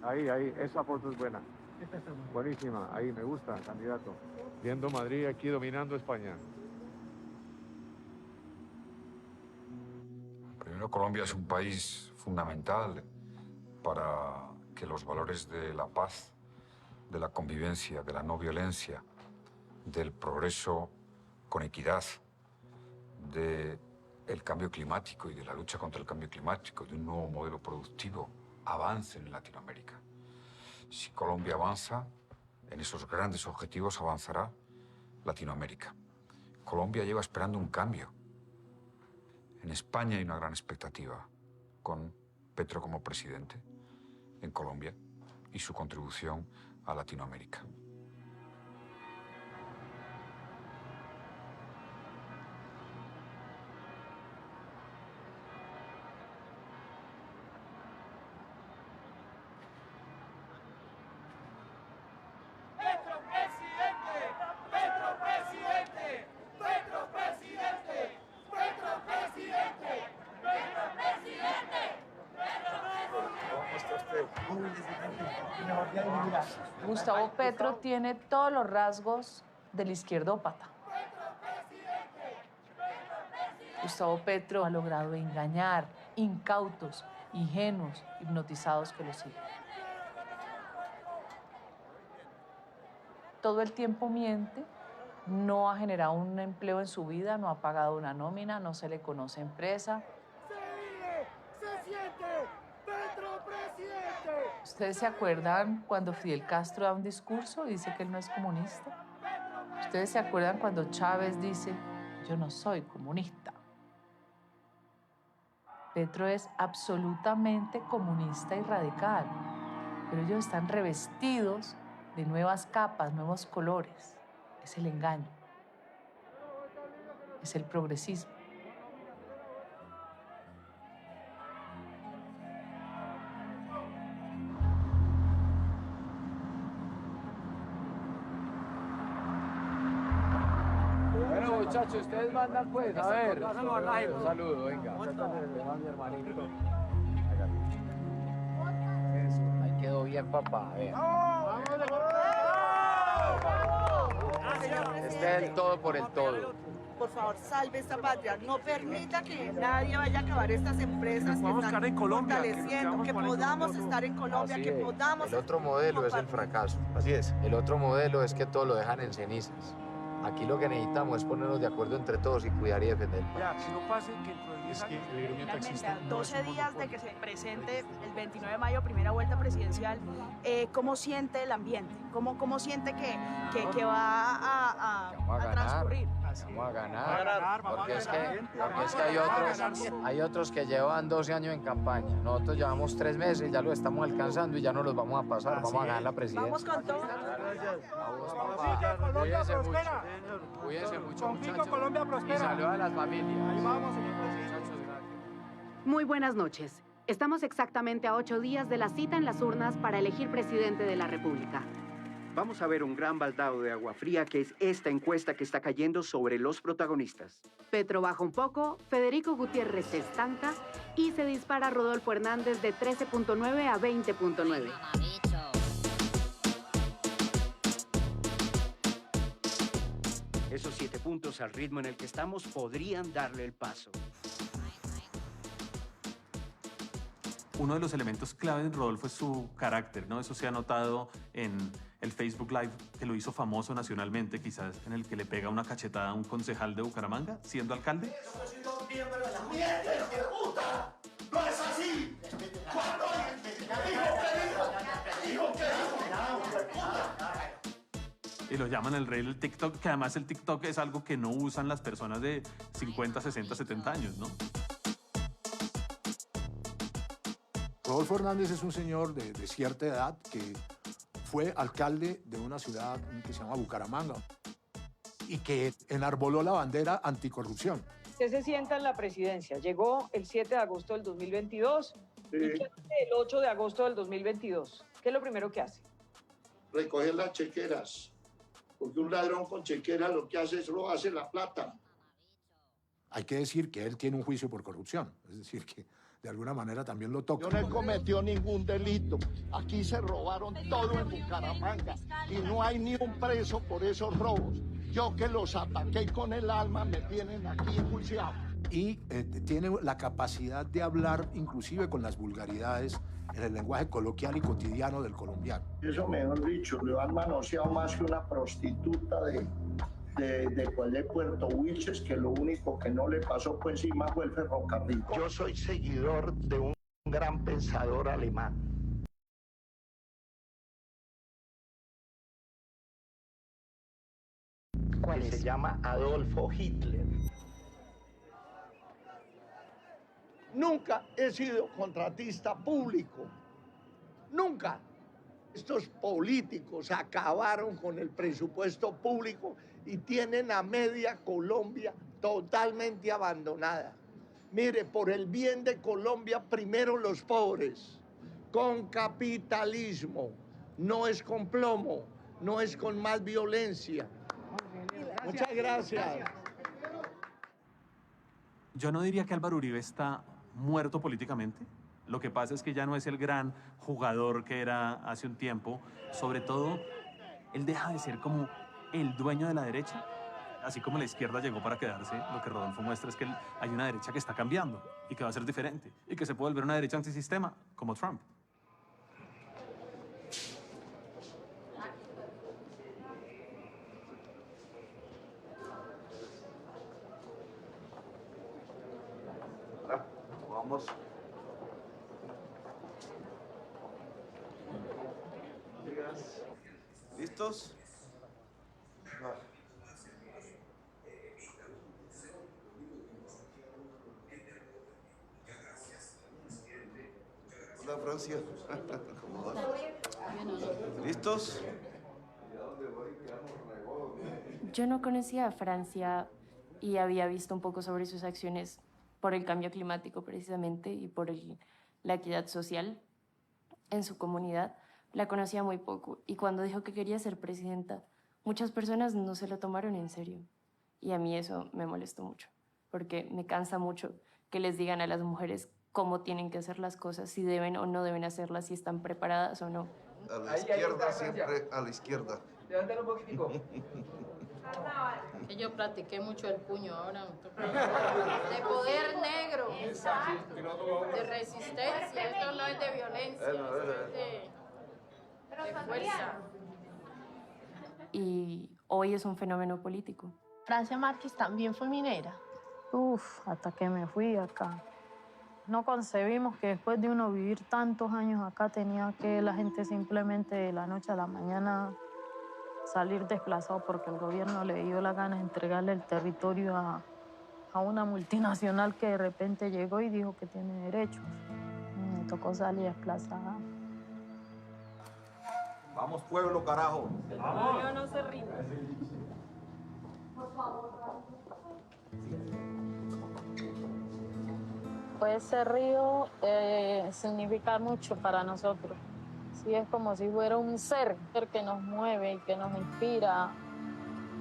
Ahí, esa foto es buena. Buenísima, ahí me gusta, candidato. Viendo Madrid aquí dominando España. Primero, Colombia es un país fundamental para que los valores de la paz, de la convivencia, de la no violencia, del progreso con equidad, del cambio climático y de la lucha contra el cambio climático, de un nuevo modelo productivo, avancen en Latinoamérica. Si Colombia avanza en esos grandes objetivos, avanzará Latinoamérica. Colombia lleva esperando un cambio. En España hay una gran expectativa con Petro como presidente en Colombia y su contribución a Latinoamérica. Gustavo Petro tiene todos los rasgos del izquierdópata. Gustavo Petro ha logrado engañar incautos, ingenuos, hipnotizados que lo siguen. Todo el tiempo miente, no ha generado un empleo en su vida, no ha pagado una nómina, no se le conoce empresa. ¡Se siente! ¡Petro presidente! ¿Ustedes se acuerdan cuando Fidel Castro da un discurso y dice que él no es comunista? ¿Ustedes se acuerdan cuando Chávez dice, yo no soy comunista? Petro es absolutamente comunista y radical, pero ellos están revestidos de nuevas capas, nuevos colores. Es el engaño, es el progresismo. Bueno, muchachos, ustedes mandan pues, a ver. Un saludo, venga. Mi hermanito. Eso, ahí quedó bien, papá. A ver. Este es el todo por el todo. Por favor, salve esta patria. No permita que nadie vaya a acabar estas empresas que están fortaleciendo, que podamos estar en Colombia, que podamos... El otro modelo es el fracaso. Así es. El otro modelo es que todo lo dejan en cenizas. Aquí lo que necesitamos es ponernos de acuerdo entre todos y cuidar y defender el país. Ya, si no pase, que dentro de 10 años... Finalmente, a 12 días de que se presente el 29 de mayo, primera vuelta presidencial, ¿cómo siente el ambiente? ¿Cómo siente que va a transcurrir? Vamos a ganar, porque es que hay otros que llevan 12 años en campaña. Nosotros llevamos 3 meses y ya lo estamos alcanzando y ya no los vamos a pasar. Vamos a ganar la presidencia. Vamos con todo. Cuídense mucho. Cuídense mucho, muchachos. Y saludos a las familias. Muy buenas noches. Estamos exactamente a 8 días de la cita en las urnas para elegir presidente de la República. Vamos a ver un gran baldado de agua fría, que es esta encuesta que está cayendo sobre los protagonistas. Petro baja un poco, Federico Gutiérrez se estanca y se dispara Rodolfo Hernández de 13.9 a 20.9. Esos 7 puntos al ritmo en el que estamos podrían darle el paso. Uno de los elementos clave de Rodolfo es su carácter, ¿no? Eso se ha notado en el Facebook Live, que lo hizo famoso nacionalmente, quizás en el que le pega una cachetada a un concejal de Bucaramanga, siendo alcalde. ¡No es así! ¡Cuando dijo Y lo llaman el rey del TikTok, que además el TikTok es algo que no usan las personas de 50, 60, 70 años, ¿no? Rodolfo Hernández es un señor de cierta edad que fue alcalde de una ciudad que se llama Bucaramanga y que enarboló la bandera anticorrupción. Usted se sienta en la presidencia. Llegó el 7 de agosto del 2022 y ¿qué hace el 8 de agosto del 2022? ¿Qué es lo primero que hace? Recoger las chequeras, porque un ladrón con chequera lo que hace es robarse la plata. Hay que decir que él tiene un juicio por corrupción, es decir, que de alguna manera también lo toca. Yo no he cometido ningún delito. Aquí se robaron todo en Bucaramanga y no hay ni un preso por esos robos. Yo que los ataqué con el alma me tienen aquí enjuiciado. Y tiene la capacidad de hablar inclusive con las vulgaridades en el lenguaje coloquial y cotidiano del colombiano. Eso, mejor dicho, lo han manoseado más que una prostituta de Puerto Wilches, que lo único que no le pasó por encima fue el ferrocarril. Yo soy seguidor de un gran pensador alemán. ¿Cuál es? Se llama Adolfo Hitler. Nunca he sido contratista público. Nunca. Estos políticos acabaron con el presupuesto público y tienen a media Colombia totalmente abandonada. Mire, por el bien de Colombia, primero los pobres, con capitalismo, no es con plomo, no es con más violencia. Muchas gracias. Yo no diría que Álvaro Uribe está muerto políticamente, Lo que pasa es que ya no es el gran jugador que era hace un tiempo. Sobre todo, él deja de ser como el dueño de la derecha. Así como la izquierda llegó para quedarse, lo que Rodolfo muestra es que hay una derecha que está cambiando y que va a ser diferente y que se puede volver una derecha antisistema, como Trump. Vamos. ¿Listos? Hola, Francia. ¿Cómo vas? ¿Listos? Yo no conocía a Francia y había visto un poco sobre sus acciones por el cambio climático precisamente y por la equidad social en su comunidad. La conocía muy poco y cuando dijo que quería ser presidenta, muchas personas no se lo tomaron en serio. Y a mí eso me molestó mucho, porque me cansa mucho que les digan a las mujeres cómo tienen que hacer las cosas, si deben o no deben hacerlas, si están preparadas o no. A la izquierda, siempre a la izquierda. Levántalo un poquitico. Que yo practiqué mucho el puño, ahora me toca. De poder negro, de resistencia, esto no es de violencia, esto es de fuerza. Y hoy es un fenómeno político. Francia Márquez también fue minera. Hasta que me fui acá. No concebimos que después de uno vivir tantos años acá tenía que la gente simplemente de la noche a la mañana salir desplazado porque el gobierno le dio la gana de entregarle el territorio a una multinacional que de repente llegó y dijo que tiene derechos. Me tocó salir desplazada. Vamos, pueblo, carajo. Vamos. Yo no se rinde. Por favor. Pues ese río significa mucho para nosotros. Sí, es como si fuera un ser que nos mueve y que nos inspira.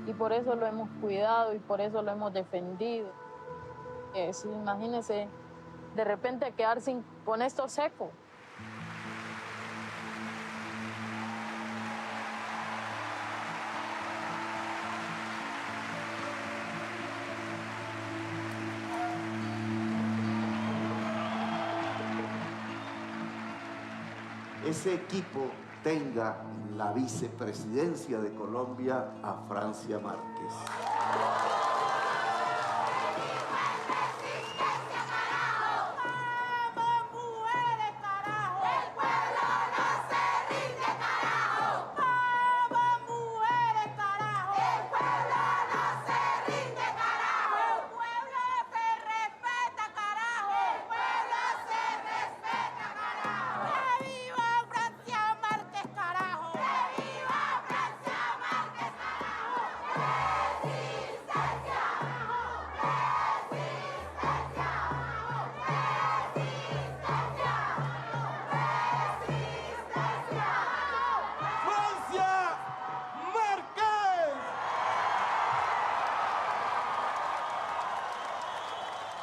Y por eso lo hemos cuidado y por eso lo hemos defendido. Sí, imagínense, de repente quedar con esto seco. Ese equipo tenga en la vicepresidencia de Colombia a Francia Márquez.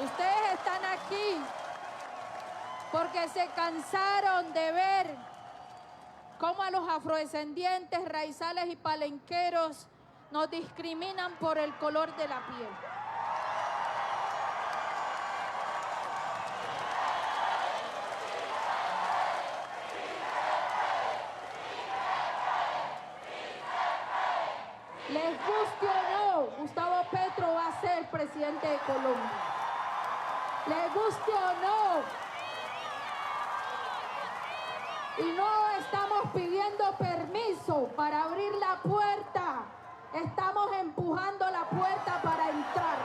Ustedes están aquí porque se cansaron de ver cómo a los afrodescendientes, raizales y palenqueros nos discriminan por el color de la piel. Les guste o no, Gustavo Petro va a ser presidente de Colombia. Les guste o no. Y no estamos pidiendo permiso para abrir la puerta. Estamos empujando la puerta para entrar.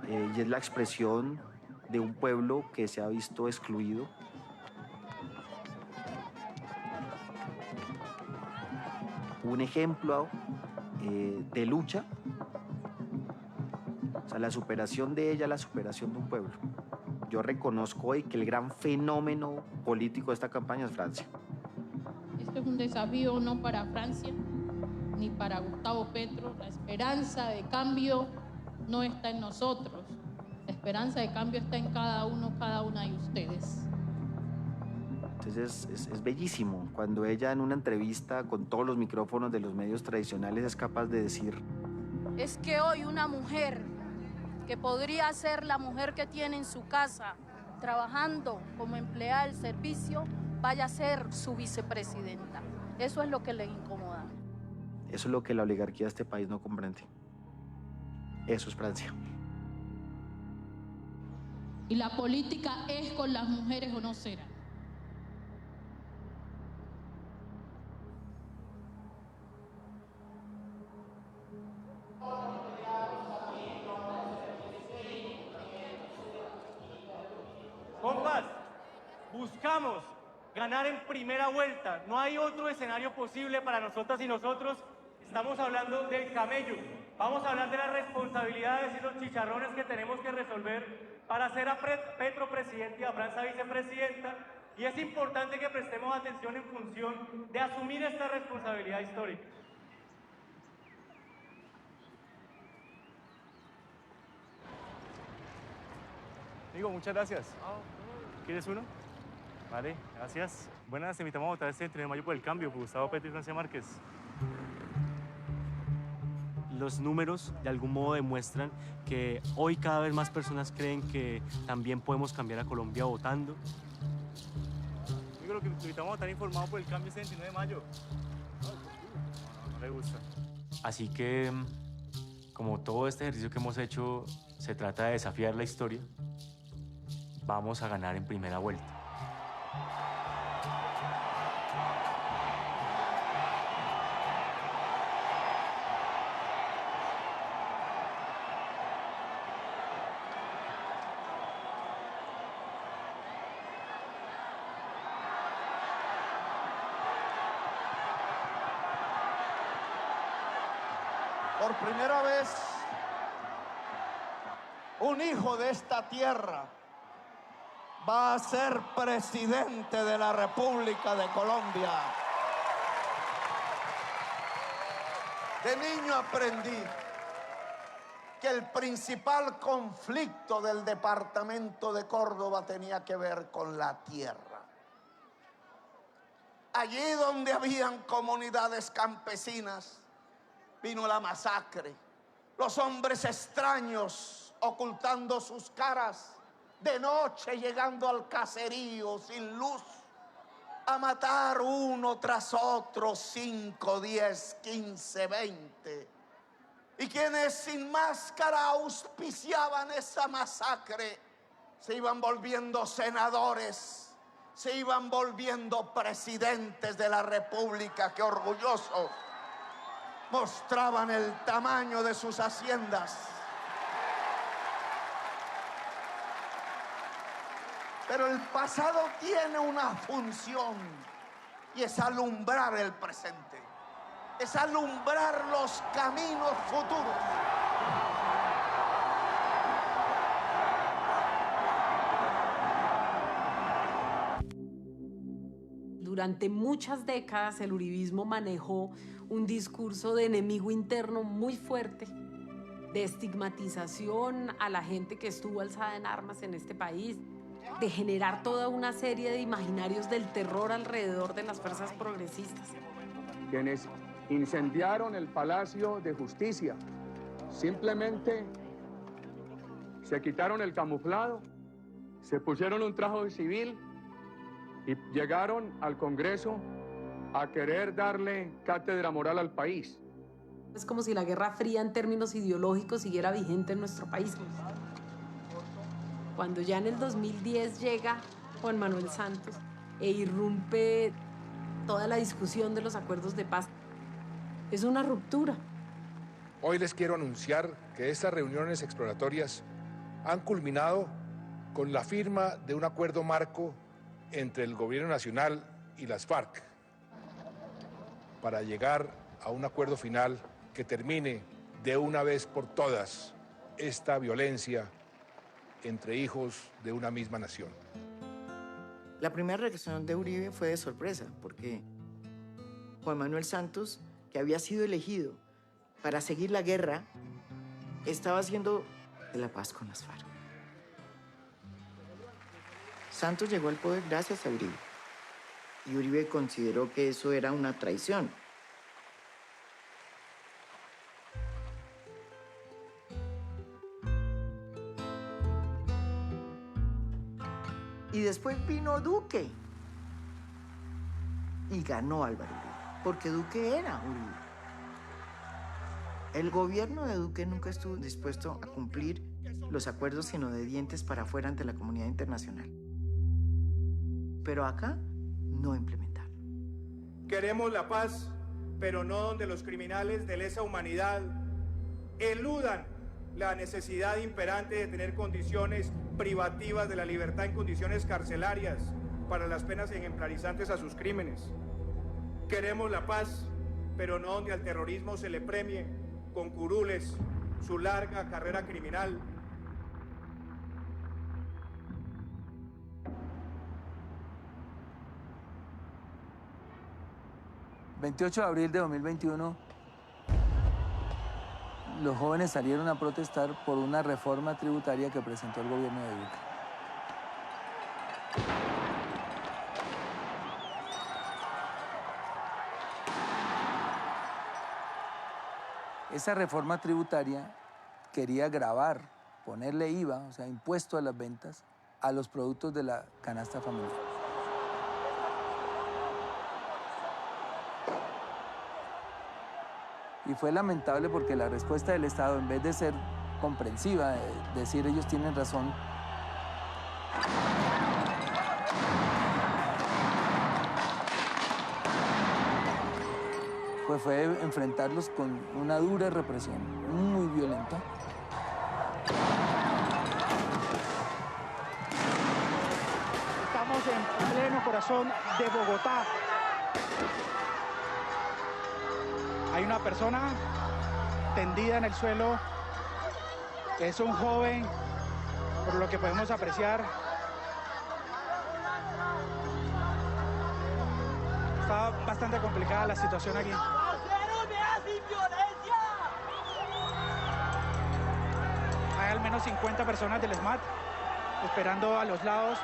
Y es la expresión de un pueblo que se ha visto excluido. Un ejemplo de lucha, o sea, la superación de ella, la superación de un pueblo. Yo reconozco hoy que el gran fenómeno político de esta campaña es Francia. Este es un desafío no para Francia ni para Gustavo Petro. La esperanza de cambio no está en nosotros. La esperanza de cambio está en cada uno, cada una de ustedes. Entonces es bellísimo cuando ella en una entrevista con todos los micrófonos de los medios tradicionales es capaz de decir: Es que hoy una mujer que podría ser la mujer que tiene en su casa trabajando como empleada del servicio vaya a ser su vicepresidenta. Eso es lo que le incomoda. Eso es lo que la oligarquía de este país no comprende. Eso es Francia. Y la política es con las mujeres o no será. Compas, buscamos ganar en primera vuelta. No hay otro escenario posible para nosotras y nosotros. Estamos hablando del camello. Vamos a hablar de las responsabilidades y los chicharrones que tenemos que resolver para hacer a Petro presidente y a Francia vicepresidenta. Y es importante que prestemos atención en función de asumir esta responsabilidad histórica. Amigo, muchas gracias. ¿Quieres uno? Vale, gracias. Buenas, te invitamos a votar este 29 de mayo por el cambio, por Gustavo Petro y Francia Márquez. Los números de algún modo demuestran que hoy cada vez más personas creen que también podemos cambiar a Colombia votando. Amigo, lo que te invitamos a votar informado por el cambio este 29 de mayo. No le gusta. Así que, como todo este ejercicio que hemos hecho se trata de desafiar la historia, vamos a ganar en primera vuelta. Por primera vez, un hijo de esta tierra va a ser presidente de la República de Colombia. De niño aprendí que el principal conflicto del departamento de Córdoba tenía que ver con la tierra. Allí donde habían comunidades campesinas, vino la masacre. Los hombres extraños ocultando sus caras, de noche llegando al caserío sin luz, a matar uno tras otro, 5, 10, 15, 20. Y quienes sin máscara auspiciaban esa masacre se iban volviendo senadores, se iban volviendo presidentes de la República que orgullosos mostraban el tamaño de sus haciendas. Pero el pasado tiene una función y es alumbrar el presente, es alumbrar los caminos futuros. Durante muchas décadas el uribismo manejó un discurso de enemigo interno muy fuerte, de estigmatización a la gente que estuvo alzada en armas en este país, de generar toda una serie de imaginarios del terror alrededor de las fuerzas progresistas. Quienes incendiaron el Palacio de Justicia simplemente se quitaron el camuflado, se pusieron un traje civil y llegaron al Congreso a querer darle cátedra moral al país. Es como si la Guerra Fría en términos ideológicos siguiera vigente en nuestro país. Cuando ya en el 2010 llega Juan Manuel Santos e irrumpe toda la discusión de los acuerdos de paz, es una ruptura. Hoy les quiero anunciar que estas reuniones exploratorias han culminado con la firma de un acuerdo marco entre el Gobierno Nacional y las FARC para llegar a un acuerdo final que termine de una vez por todas esta violencia entre hijos de una misma nación. La primera reacción de Uribe fue de sorpresa, porque Juan Manuel Santos, que había sido elegido para seguir la guerra, estaba haciendo de la paz con las FARC. Santos llegó al poder gracias a Uribe, y Uribe consideró que eso era una traición. Y después vino Duque y ganó Álvaro Uribe, porque Duque era Uribe. El gobierno de Duque nunca estuvo dispuesto a cumplir los acuerdos sino de dientes para afuera ante la comunidad internacional. Pero acá no implementaron. Queremos la paz, pero no donde los criminales de lesa humanidad eludan la necesidad imperante de tener condiciones privativas de la libertad en condiciones carcelarias para las penas ejemplarizantes a sus crímenes. Queremos la paz, pero no donde al terrorismo se le premie con curules su larga carrera criminal. El 28 de abril de 2021, los jóvenes salieron a protestar por una reforma tributaria que presentó el gobierno de Duque. Esa reforma tributaria quería gravar, ponerle IVA, o sea, impuesto a las ventas, a los productos de la canasta familiar. Y fue lamentable porque la respuesta del Estado, en vez de ser comprensiva, de decir ellos tienen razón, fue enfrentarlos con una dura represión, muy violenta. Estamos en pleno corazón de Bogotá. Hay una persona tendida en el suelo. Es un joven, por lo que podemos apreciar. Está bastante complicada la situación aquí. Hay al menos 50 personas del SMAT esperando a los lados.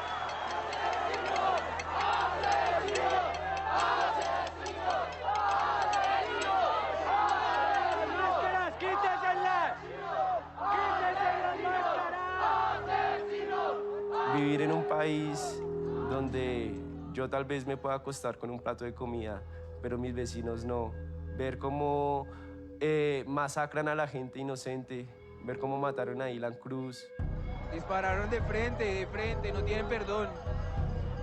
Vivir en un país donde yo tal vez me pueda acostar con un plato de comida, pero mis vecinos no. Ver cómo masacran a la gente inocente, ver cómo mataron a Dylan Cruz. Dispararon de frente, no tienen perdón.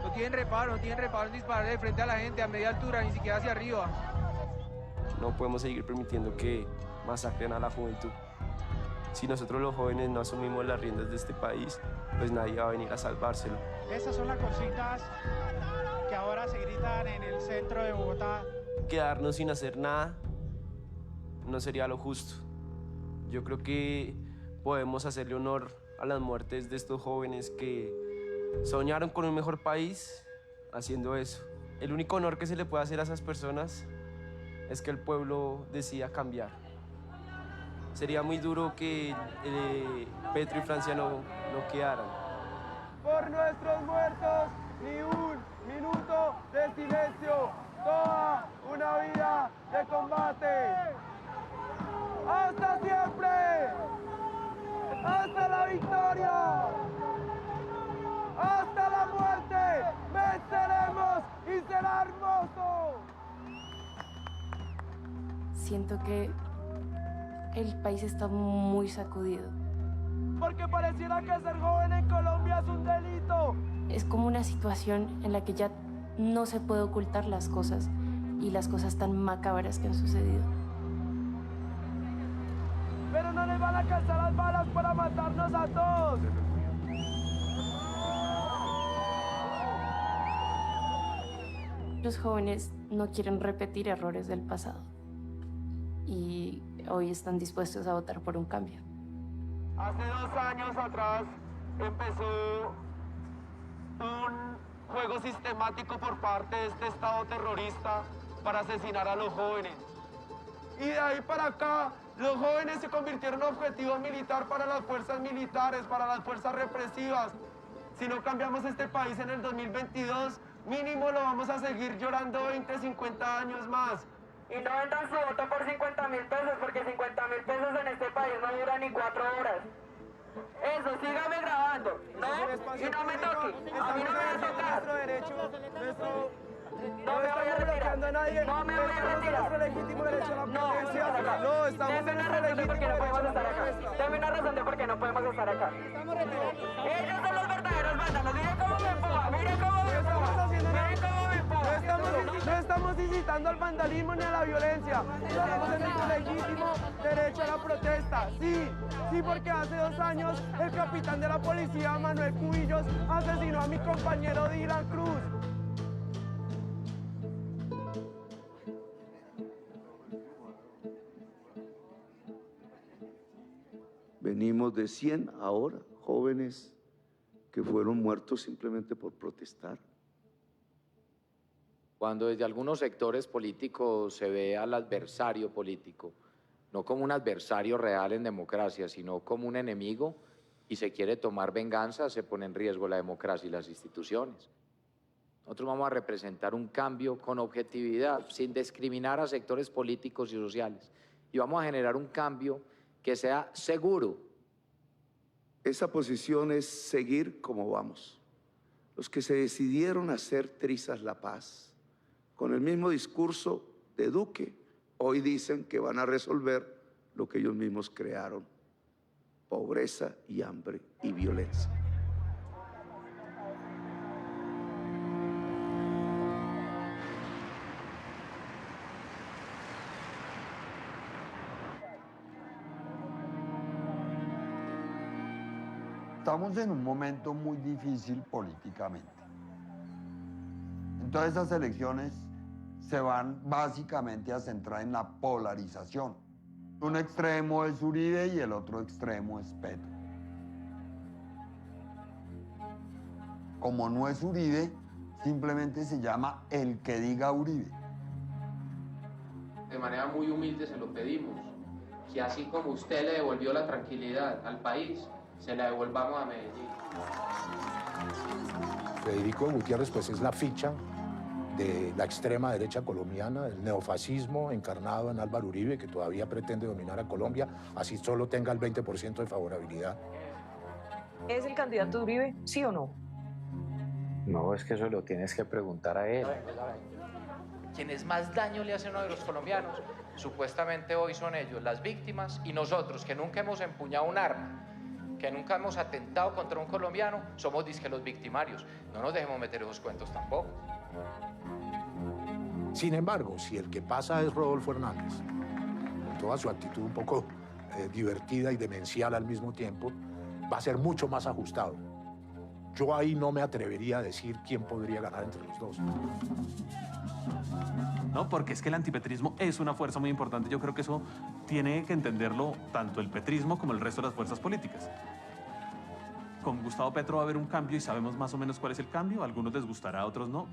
No tienen reparo en disparar de frente a la gente a media altura, ni siquiera hacia arriba. No podemos seguir permitiendo que masacren a la juventud. Si nosotros los jóvenes no asumimos las riendas de este país, pues nadie va a venir a salvárselo. Estas son las cositas que ahora se gritan en el centro de Bogotá. Quedarnos sin hacer nada no sería lo justo. Yo creo que podemos hacerle honor a las muertes de estos jóvenes que soñaron con un mejor país haciendo eso. El único honor que se le puede hacer a esas personas es que el pueblo decida cambiar. Sería muy duro que Petro y Francia no quedaran. Por nuestros muertos, ni un minuto de silencio. Toda una vida de combate. ¡Hasta siempre! ¡Hasta la victoria! ¡Hasta la muerte! ¡Venceremos y será hermoso! Siento que el país está muy sacudido. Porque pareciera que ser joven en Colombia es un delito. Es como una situación en la que ya no se puede ocultar las cosas y las cosas tan macabras que han sucedido. Pero no les van a alcanzar las balas para matarnos a todos. Los jóvenes no quieren repetir errores del pasado y hoy están dispuestos a votar por un cambio. Hace 2 años atrás empezó un juego sistemático por parte de este Estado terrorista para asesinar a los jóvenes. Y de ahí para acá, los jóvenes se convirtieron en objetivo militar para las fuerzas militares, para las fuerzas represivas. Si no cambiamos este país en el 2022, mínimo lo vamos a seguir llorando 20, 50 años más. Y no vendan su voto por 50.000 pesos, porque 50.000 pesos en este país no duran ni 4 horas. Eso, sígame grabando, ¿no? Y no me toque, a mí no me va a tocar. Nuestro derecho, No me voy a retirar. No me voy a retirar. Nuestro legítimo derecho a la No, protesta. No, estamos en nuestro legítimo porque no derecho podemos a la estar acá. protesta. Dame una razón de por qué no podemos estar acá. Ellos son los verdaderos vándalos. Miren cómo me empuja, miren cómo me empuja. Miren cómo me empuja. No estamos incitando al vandalismo ni a la violencia. Estamos en nuestro legítimo derecho a la protesta. Sí, sí, porque hace 2 años el capitán de la policía, Manuel Cubillos, asesinó a mi compañero Dylan Cruz. Venimos de 100 ahora jóvenes que fueron muertos simplemente por protestar. Cuando desde algunos sectores políticos se ve al adversario político, no como un adversario real en democracia, sino como un enemigo, y se quiere tomar venganza, se pone en riesgo la democracia y las instituciones. Nosotros vamos a representar un cambio con objetividad, sin discriminar a sectores políticos y sociales, y vamos a generar un cambio que sea seguro. Esa posición es seguir como vamos. Los que se decidieron hacer trizas la paz, con el mismo discurso de Duque, hoy dicen que van a resolver lo que ellos mismos crearon: pobreza y hambre y violencia. Estamos en un momento muy difícil políticamente. Entonces esas elecciones se van básicamente a centrar en la polarización. Un extremo es Uribe y el otro extremo es Petro. Como no es Uribe, simplemente se llama el que diga Uribe. De manera muy humilde se lo pedimos, que así como usted le devolvió la tranquilidad al país, se la devolvamos a Medellín. Federico Gutiérrez pues es la ficha de la extrema derecha colombiana, el neofascismo encarnado en Álvaro Uribe, que todavía pretende dominar a Colombia, así solo tenga el 20% de favorabilidad. ¿Es el candidato de Uribe, sí o no? No, es que eso lo tienes que preguntar a él. Quienes más daño le hacen a los colombianos, supuestamente hoy son ellos, las víctimas, y nosotros, que nunca hemos empuñado un arma, que nunca hemos atentado contra un colombiano, somos disque los victimarios. No nos dejemos meter esos cuentos tampoco. Sin embargo, si el que pasa es Rodolfo Hernández, con toda su actitud un poco divertida y demencial al mismo tiempo, va a ser mucho más ajustado. Yo ahí no me atrevería a decir quién podría ganar entre los dos. No, porque es que el antipetrismo es una fuerza muy importante. Yo creo que eso tiene que entenderlo tanto el petrismo como el resto de las fuerzas políticas. Con Gustavo Petro va a haber un cambio y sabemos más o menos cuál es el cambio. A algunos les gustará, a otros no.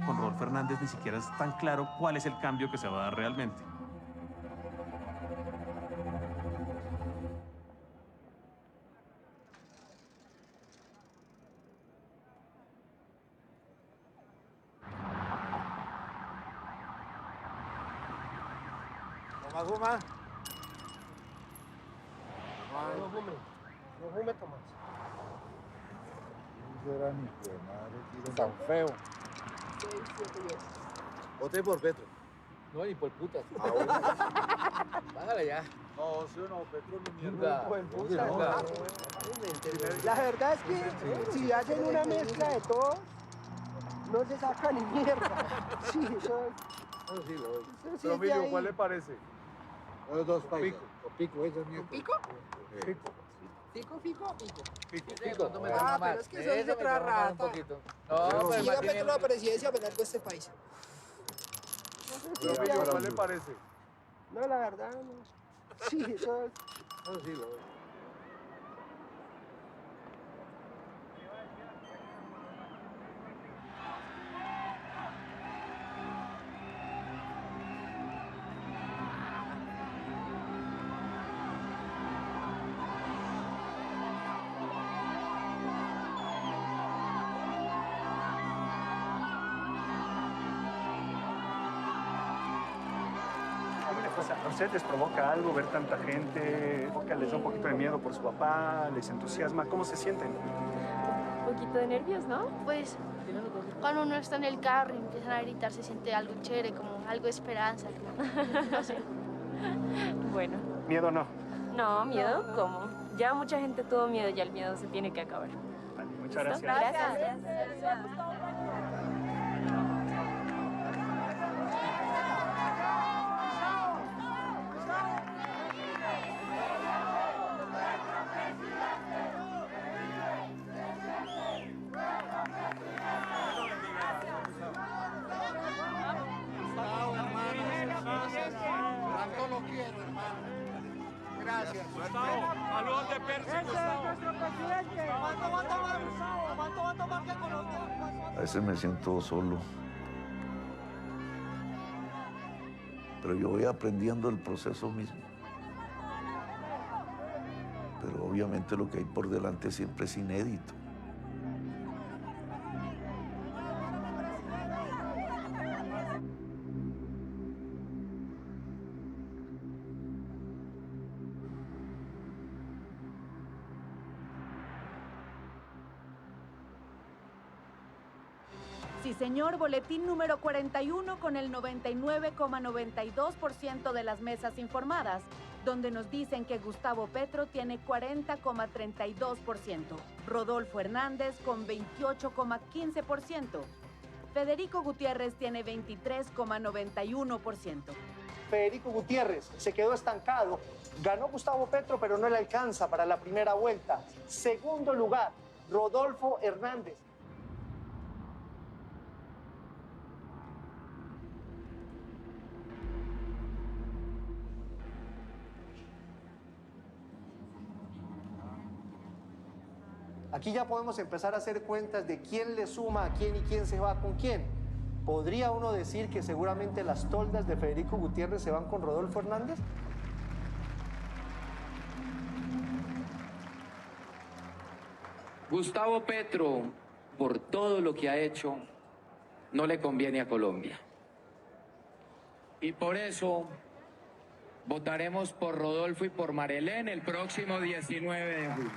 Con Rodolfo Hernández ni siquiera es tan claro cuál es el cambio que se va a dar realmente. Fuma. No fume, Tomás. Tan feo. 6, 7 y 8. Voté por Petro. No, ni por putas. Págale ya. No, sí o no, Petro ni mierda. La verdad es que si hacen una mezcla de todo, no se saca ni mierda. Sí, eso es. No, sí, lo es. Pero, Emilio, ¿cuál le parece? Los dos países. Pico, esa es mi. ¿Pico? Pico. Ah, pero es que eso es otra rata. No, si llega Petro a la presidencia, pues algo este país. Pero, Emilio, ¿cuál le parece? No, la verdad, no. Sí, eso es. No, sí, lo es. O sea, ¿a ustedes les provoca algo ver tanta gente? ¿Les da un poquito de miedo por su papá? ¿Les entusiasma? ¿Cómo se sienten? Un poquito de nervios, ¿no? Pues cuando uno está en el carro y empiezan a gritar, se siente algo chévere, como algo de esperanza. No sé. Bueno. ¿Miedo no? No, ¿miedo? ¿Cómo? Ya mucha gente tuvo miedo, ya el miedo se tiene que acabar. Vale, muchas gracias. Gracias. Tanto lo quiero, hermano. Gracias. Saludos de Percy, Gustavo. Nuestro presidente. ¿Cuánto va a tomar, Gustavo? ¿Cuánto va a tomar que Colombia? A veces me siento solo. Pero yo voy aprendiendo el proceso mismo. Pero obviamente lo que hay por delante siempre es inédito. Sí, señor, boletín número 41 con el 99,92% de las mesas informadas, donde nos dicen que Gustavo Petro tiene 40,32%, Rodolfo Hernández con 28,15%, Federico Gutiérrez tiene 23,91%. Federico Gutiérrez se quedó estancado. Ganó Gustavo Petro, pero no le alcanza para la primera vuelta. Segundo lugar, Rodolfo Hernández. Aquí ya podemos empezar a hacer cuentas de quién le suma a quién y quién se va con quién. ¿Podría uno decir que seguramente las toldas de Federico Gutiérrez se van con Rodolfo Hernández? Gustavo Petro, por todo lo que ha hecho, no le conviene a Colombia. Y por eso votaremos por Rodolfo y por Marilén el próximo 19 de julio.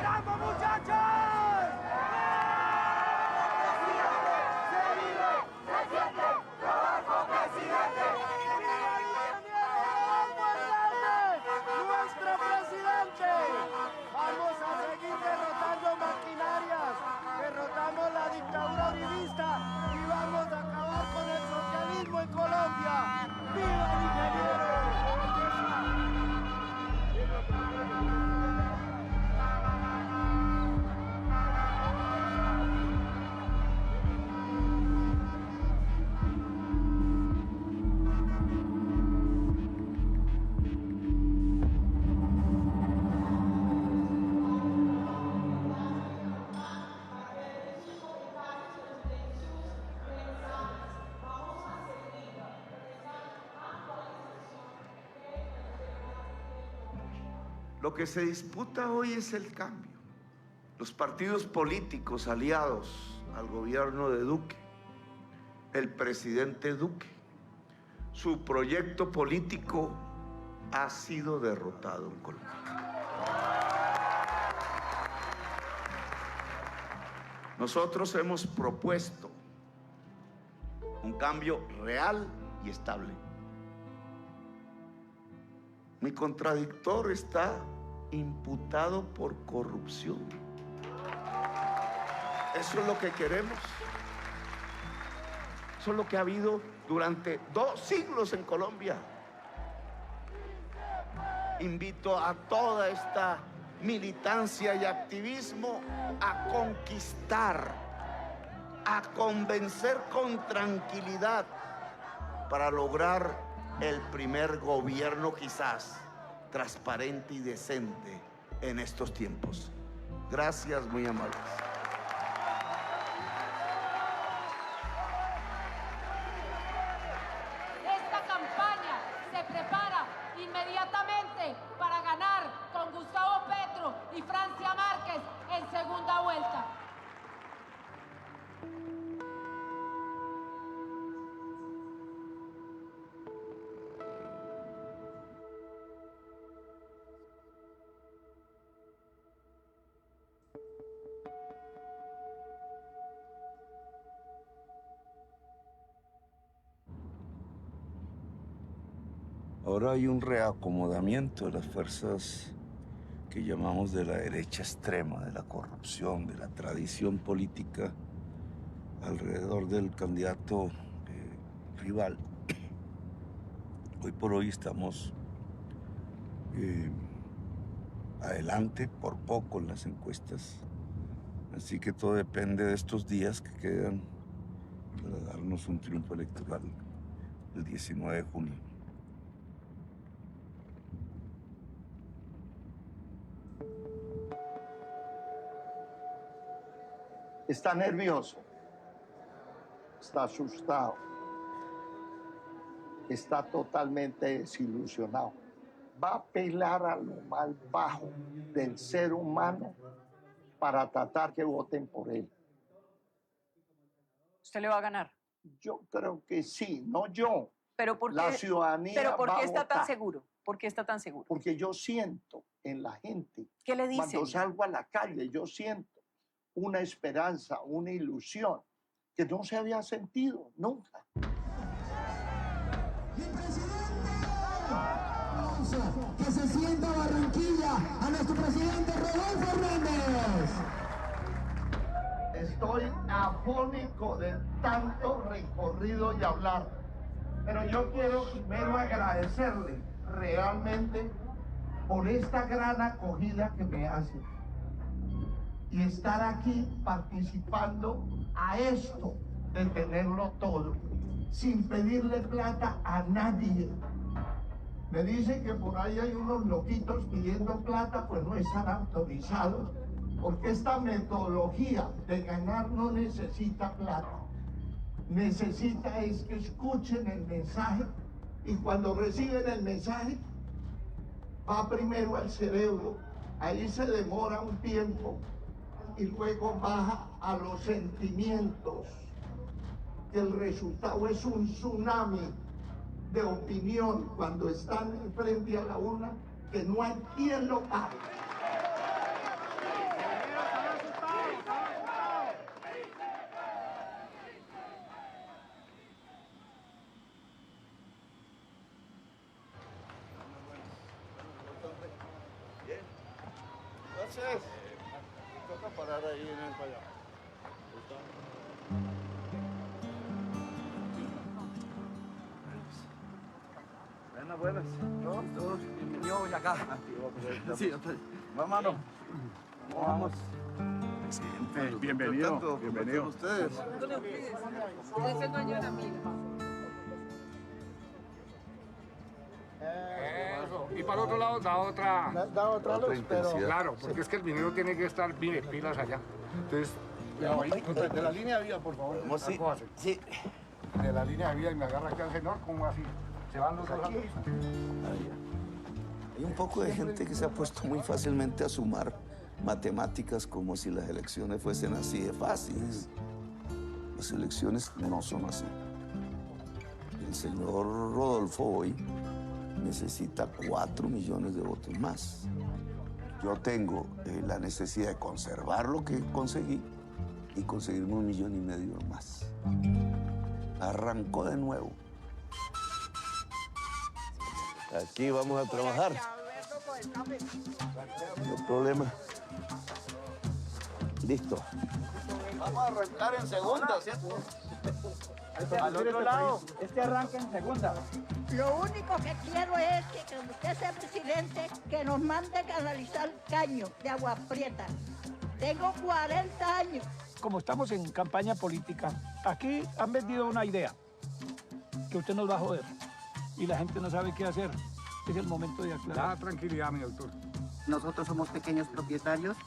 ¡Vamos, muchachos! ¡Nuestro presidente! Vamos a seguir derrotando maquinarias, derrotamos la dictadura uribista y vamos a acabar con el socialismo en Colombia. ¡Viva el ingeniero! Lo que se disputa hoy es el cambio. Los partidos políticos aliados al gobierno de Duque, el presidente Duque, su proyecto político ha sido derrotado en Colombia. Nosotros hemos propuesto un cambio real y estable. Mi contradictor está imputado por corrupción. Eso es lo que queremos. Eso es lo que ha habido durante 2 siglos en Colombia. Invito a toda esta militancia y activismo a conquistar, a convencer con tranquilidad para lograr el primer gobierno quizás transparente y decente en estos tiempos. Gracias, muy amables. Esta campaña se prepara inmediatamente para ganar con Gustavo Petro y Francia Márquez en segunda vuelta. Ahora hay un reacomodamiento de las fuerzas que llamamos de la derecha extrema, de la corrupción, de la tradición política alrededor del candidato rival. Hoy por hoy estamos adelante por poco en las encuestas, así que todo depende de estos días que quedan para darnos un triunfo electoral el 19 de junio. Está nervioso, está asustado, está totalmente desilusionado. Va a apelar a lo más bajo del ser humano para tratar que voten por él. ¿Usted le va a ganar? Yo creo que sí, no yo. ¿Pero por qué, la ciudadanía ¿pero por va qué a está tan votar. seguro? ¿Por qué está tan seguro? Porque yo siento en la gente. ¿Qué le dicen? Cuando salgo a la calle, yo siento una esperanza, una ilusión que no se había sentido nunca. Que se sienta Barranquilla a nuestro presidente Rodolfo Hernández. Estoy afónico de tanto recorrido y hablar, pero yo quiero primero agradecerle realmente por esta gran acogida que me hace y estar aquí participando a esto de tenerlo todo, sin pedirle plata a nadie. Me dicen que por ahí hay unos loquitos pidiendo plata, pues no están autorizados, porque esta metodología de ganar no necesita plata. Necesita es que escuchen el mensaje y cuando reciben el mensaje va primero al cerebro, ahí se demora un tiempo y luego baja a los sentimientos, que el resultado es un tsunami de opinión cuando están frente a la urna que no hay quien lo pare. Bien. Entonces, toca parar ahí en el payá. Buenas. Todos bienvenidos hoy acá. Sí, mano. ¿Cómo vamos? Excelente. Bienvenido. Bienvenido. Ustedes. Es el dueño de la mina. Eso. Y para el otro lado da otra luz, pero... Claro, porque es que el vinilo tiene que estar bien pilas allá. Entonces, de la línea de vida, por favor. ¿Cómo así? Sí. De la línea de vida y me agarra aquí al señor, ¿cómo así? Se van los dos al piso. Hay un poco de gente que se ha puesto muy fácilmente a sumar matemáticas como si las elecciones fuesen así de fáciles. Las elecciones no son así. El señor Rodolfo hoy necesita 4 millones de votos más. Yo tengo la necesidad de conservar lo que conseguí y conseguirme 1,5 millones más. Arrancó de nuevo. Aquí vamos a trabajar. No hay problema. Listo. Vamos a arrancar en segunda, ¿cierto? Al otro lado, este arranca en segunda. Lo único que quiero es que cuando usted sea presidente, que nos mande canalizar caño de agua prieta. Tengo 40 años. Como estamos en campaña política, aquí han vendido una idea, que usted nos va a joder y la gente no sabe qué hacer. Es el momento de aclarar. Tranquilidad, mi doctor. Nosotros somos pequeños propietarios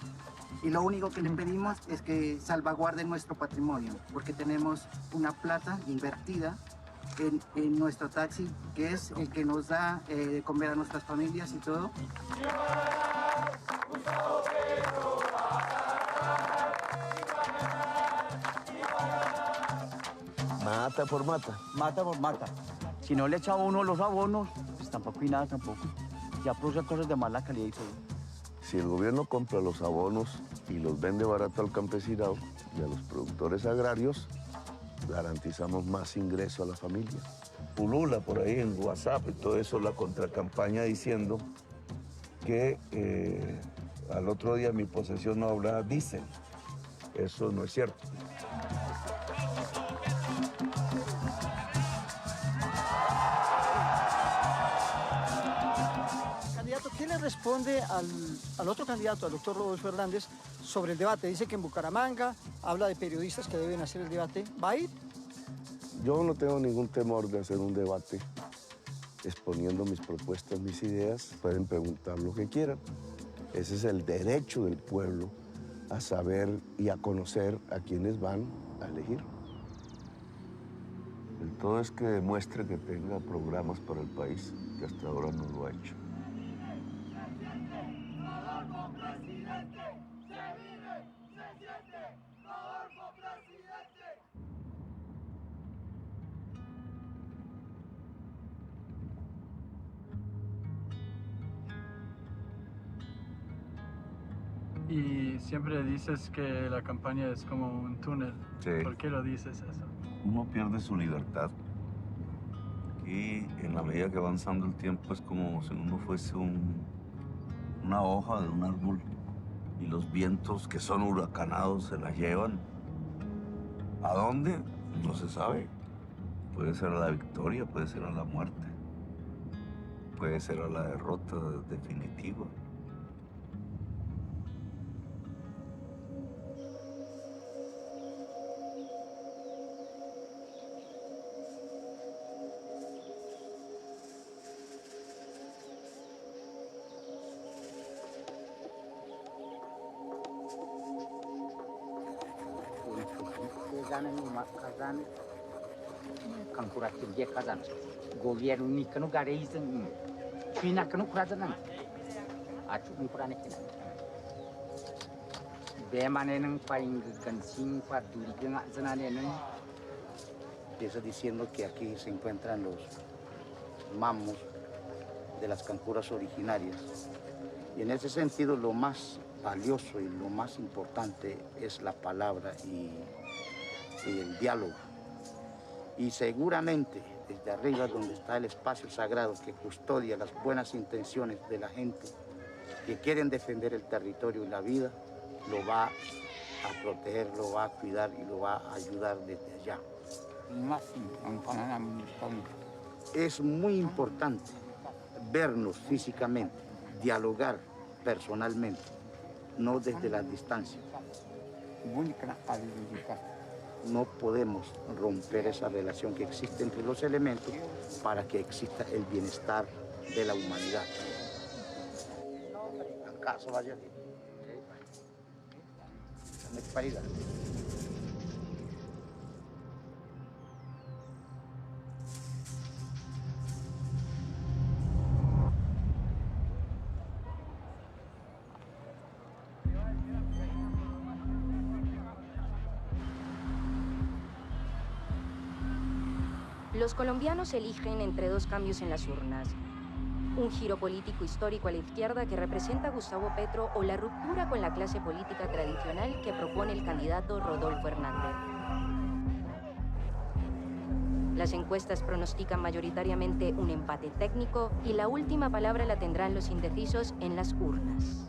y lo único que le pedimos es que salvaguarden nuestro patrimonio, porque tenemos una plata invertida en nuestro taxi, que es el que nos da de comer a nuestras familias y todo. mata por mata. Mata por mata. Si no le echa a uno los abonos, pues tampoco hay nada tampoco. Ya produce cosas de mala calidad y todo. Si el gobierno compra los abonos y los vende barato al campesinado y a los productores agrarios, garantizamos más ingreso a la familia. Pulula por ahí en WhatsApp y todo eso la contracampaña diciendo que al otro día mi posesión no habrá diésel. Eso no es cierto. Candidato, ¿qué le responde al otro candidato, al doctor Rodolfo Hernández, sobre el debate? Dice que en Bucaramanga habla de periodistas que deben hacer el debate. ¿Va a ir? Yo no tengo ningún temor de hacer un debate exponiendo mis propuestas, mis ideas. Pueden preguntar lo que quieran. Ese es el derecho del pueblo a saber y a conocer a quienes van a elegir. El todo es que demuestre que tenga programas para el país, que hasta ahora no lo ha hecho. Y siempre dices que la campaña es como un túnel. Sí. ¿Por qué lo dices eso? Uno pierde su libertad. Y en la medida que va avanzando el tiempo es como si uno fuese una hoja de un árbol y los vientos que son huracanados se la llevan. ¿A dónde? No se sabe. Puede ser a la victoria, puede ser a la muerte, puede ser a la derrota definitiva. Gobierno ni kanu gare izin china kanu kurazanan acu kurane kina be mane nang paing gansing pa duri ganga zanane nang. Empieza diciendo que aquí se encuentran los mamos de las cancuras originarias. Y en ese sentido lo más valioso y lo más importante es la palabra y el diálogo. Y seguramente desde arriba, donde está el espacio sagrado que custodia las buenas intenciones de la gente que quieren defender el territorio y la vida, lo va a proteger, lo va a cuidar y lo va a ayudar desde allá. Es muy importante vernos físicamente, dialogar personalmente, no desde la distancia. No podemos romper esa relación que existe entre los elementos para que exista el bienestar de la humanidad. ¿Acaso vaya? Los colombianos eligen entre dos cambios en las urnas. Un giro político histórico a la izquierda que representa a Gustavo Petro o la ruptura con la clase política tradicional que propone el candidato Rodolfo Hernández. Las encuestas pronostican mayoritariamente un empate técnico y la última palabra la tendrán los indecisos en las urnas.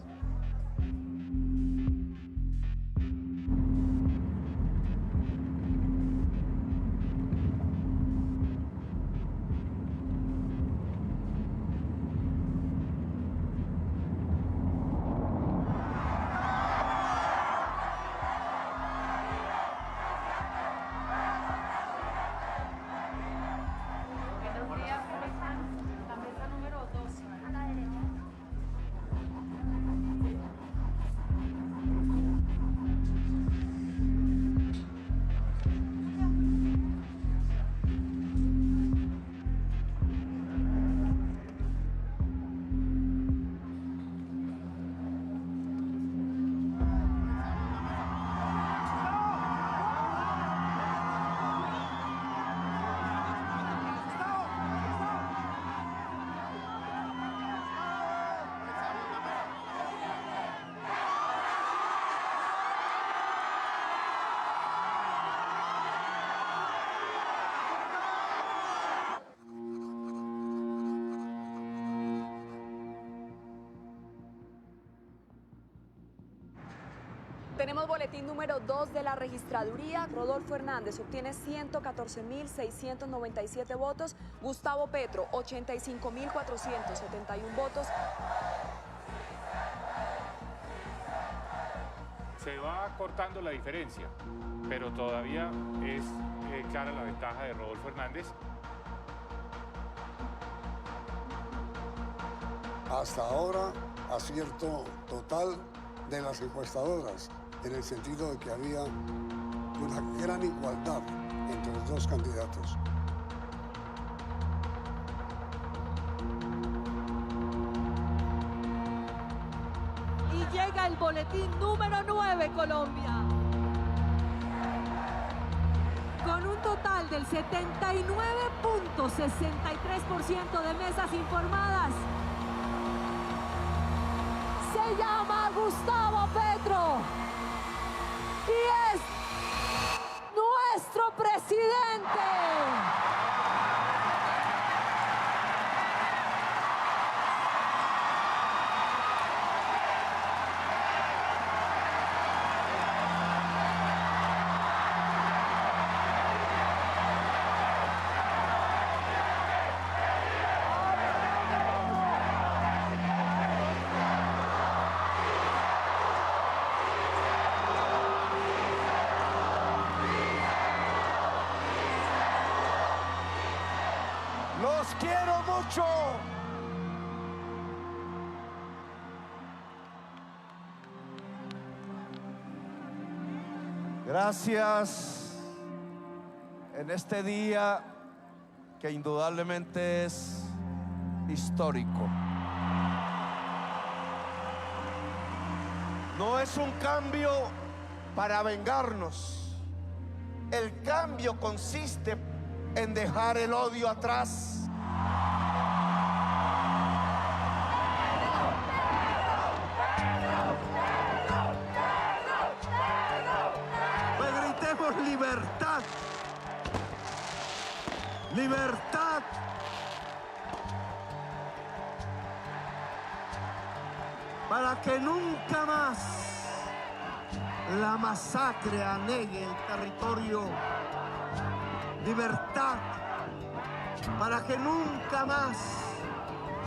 Tenemos boletín número 2 de la registraduría. Rodolfo Hernández obtiene 114.697 votos. Gustavo Petro, 85.471 votos. Se va cortando la diferencia, pero todavía es clara la ventaja de Rodolfo Hernández. Hasta ahora, acierto total de las encuestadoras, en el sentido de que había una gran igualdad entre los dos candidatos. Y llega el boletín número 9, Colombia. Con un total del 79.63% de mesas informadas, se llama Gustavo Petro y es nuestro presidente. ¡Los quiero mucho! Gracias en este día que indudablemente es histórico. No es un cambio para vengarnos. El cambio consiste en dejar el odio atrás. Pues gritemos libertad. Libertad. Para que nunca más la masacre anegue el territorio. Libertad para que nunca más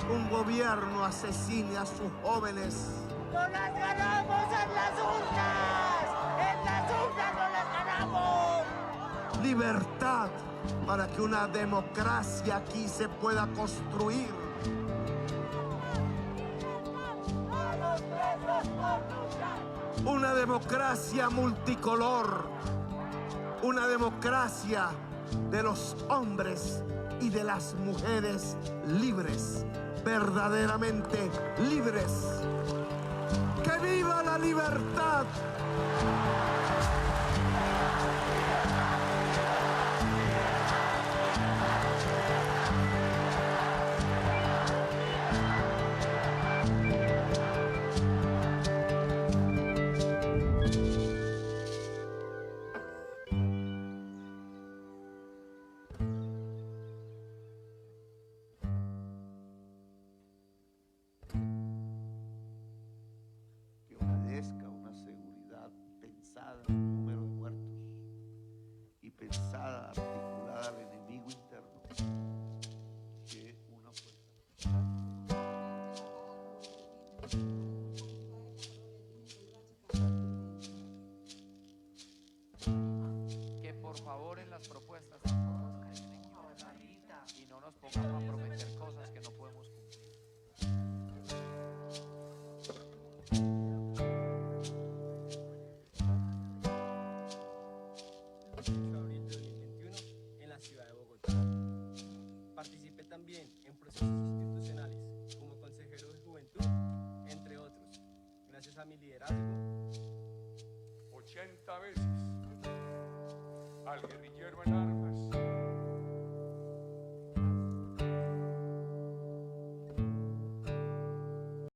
un gobierno asesine a sus jóvenes. ¡No las ganamos en las urnas! ¡En las urnas no las ganamos! Libertad para que una democracia aquí se pueda construir. Una democracia multicolor. Una democracia de los hombres y de las mujeres libres, verdaderamente libres. ¡Que viva la libertad! Una seguridad pensada en el número de muertos y pensada, articulada al enemigo interno, que una fuerza. Que por favor en las propuestas tampoco caigan en y no nos pongamos a prometer cosas que no podemos cumplir. Participé también en procesos institucionales como consejero de juventud, entre otros. Gracias a mi liderazgo. 80 veces al guerrillero en armas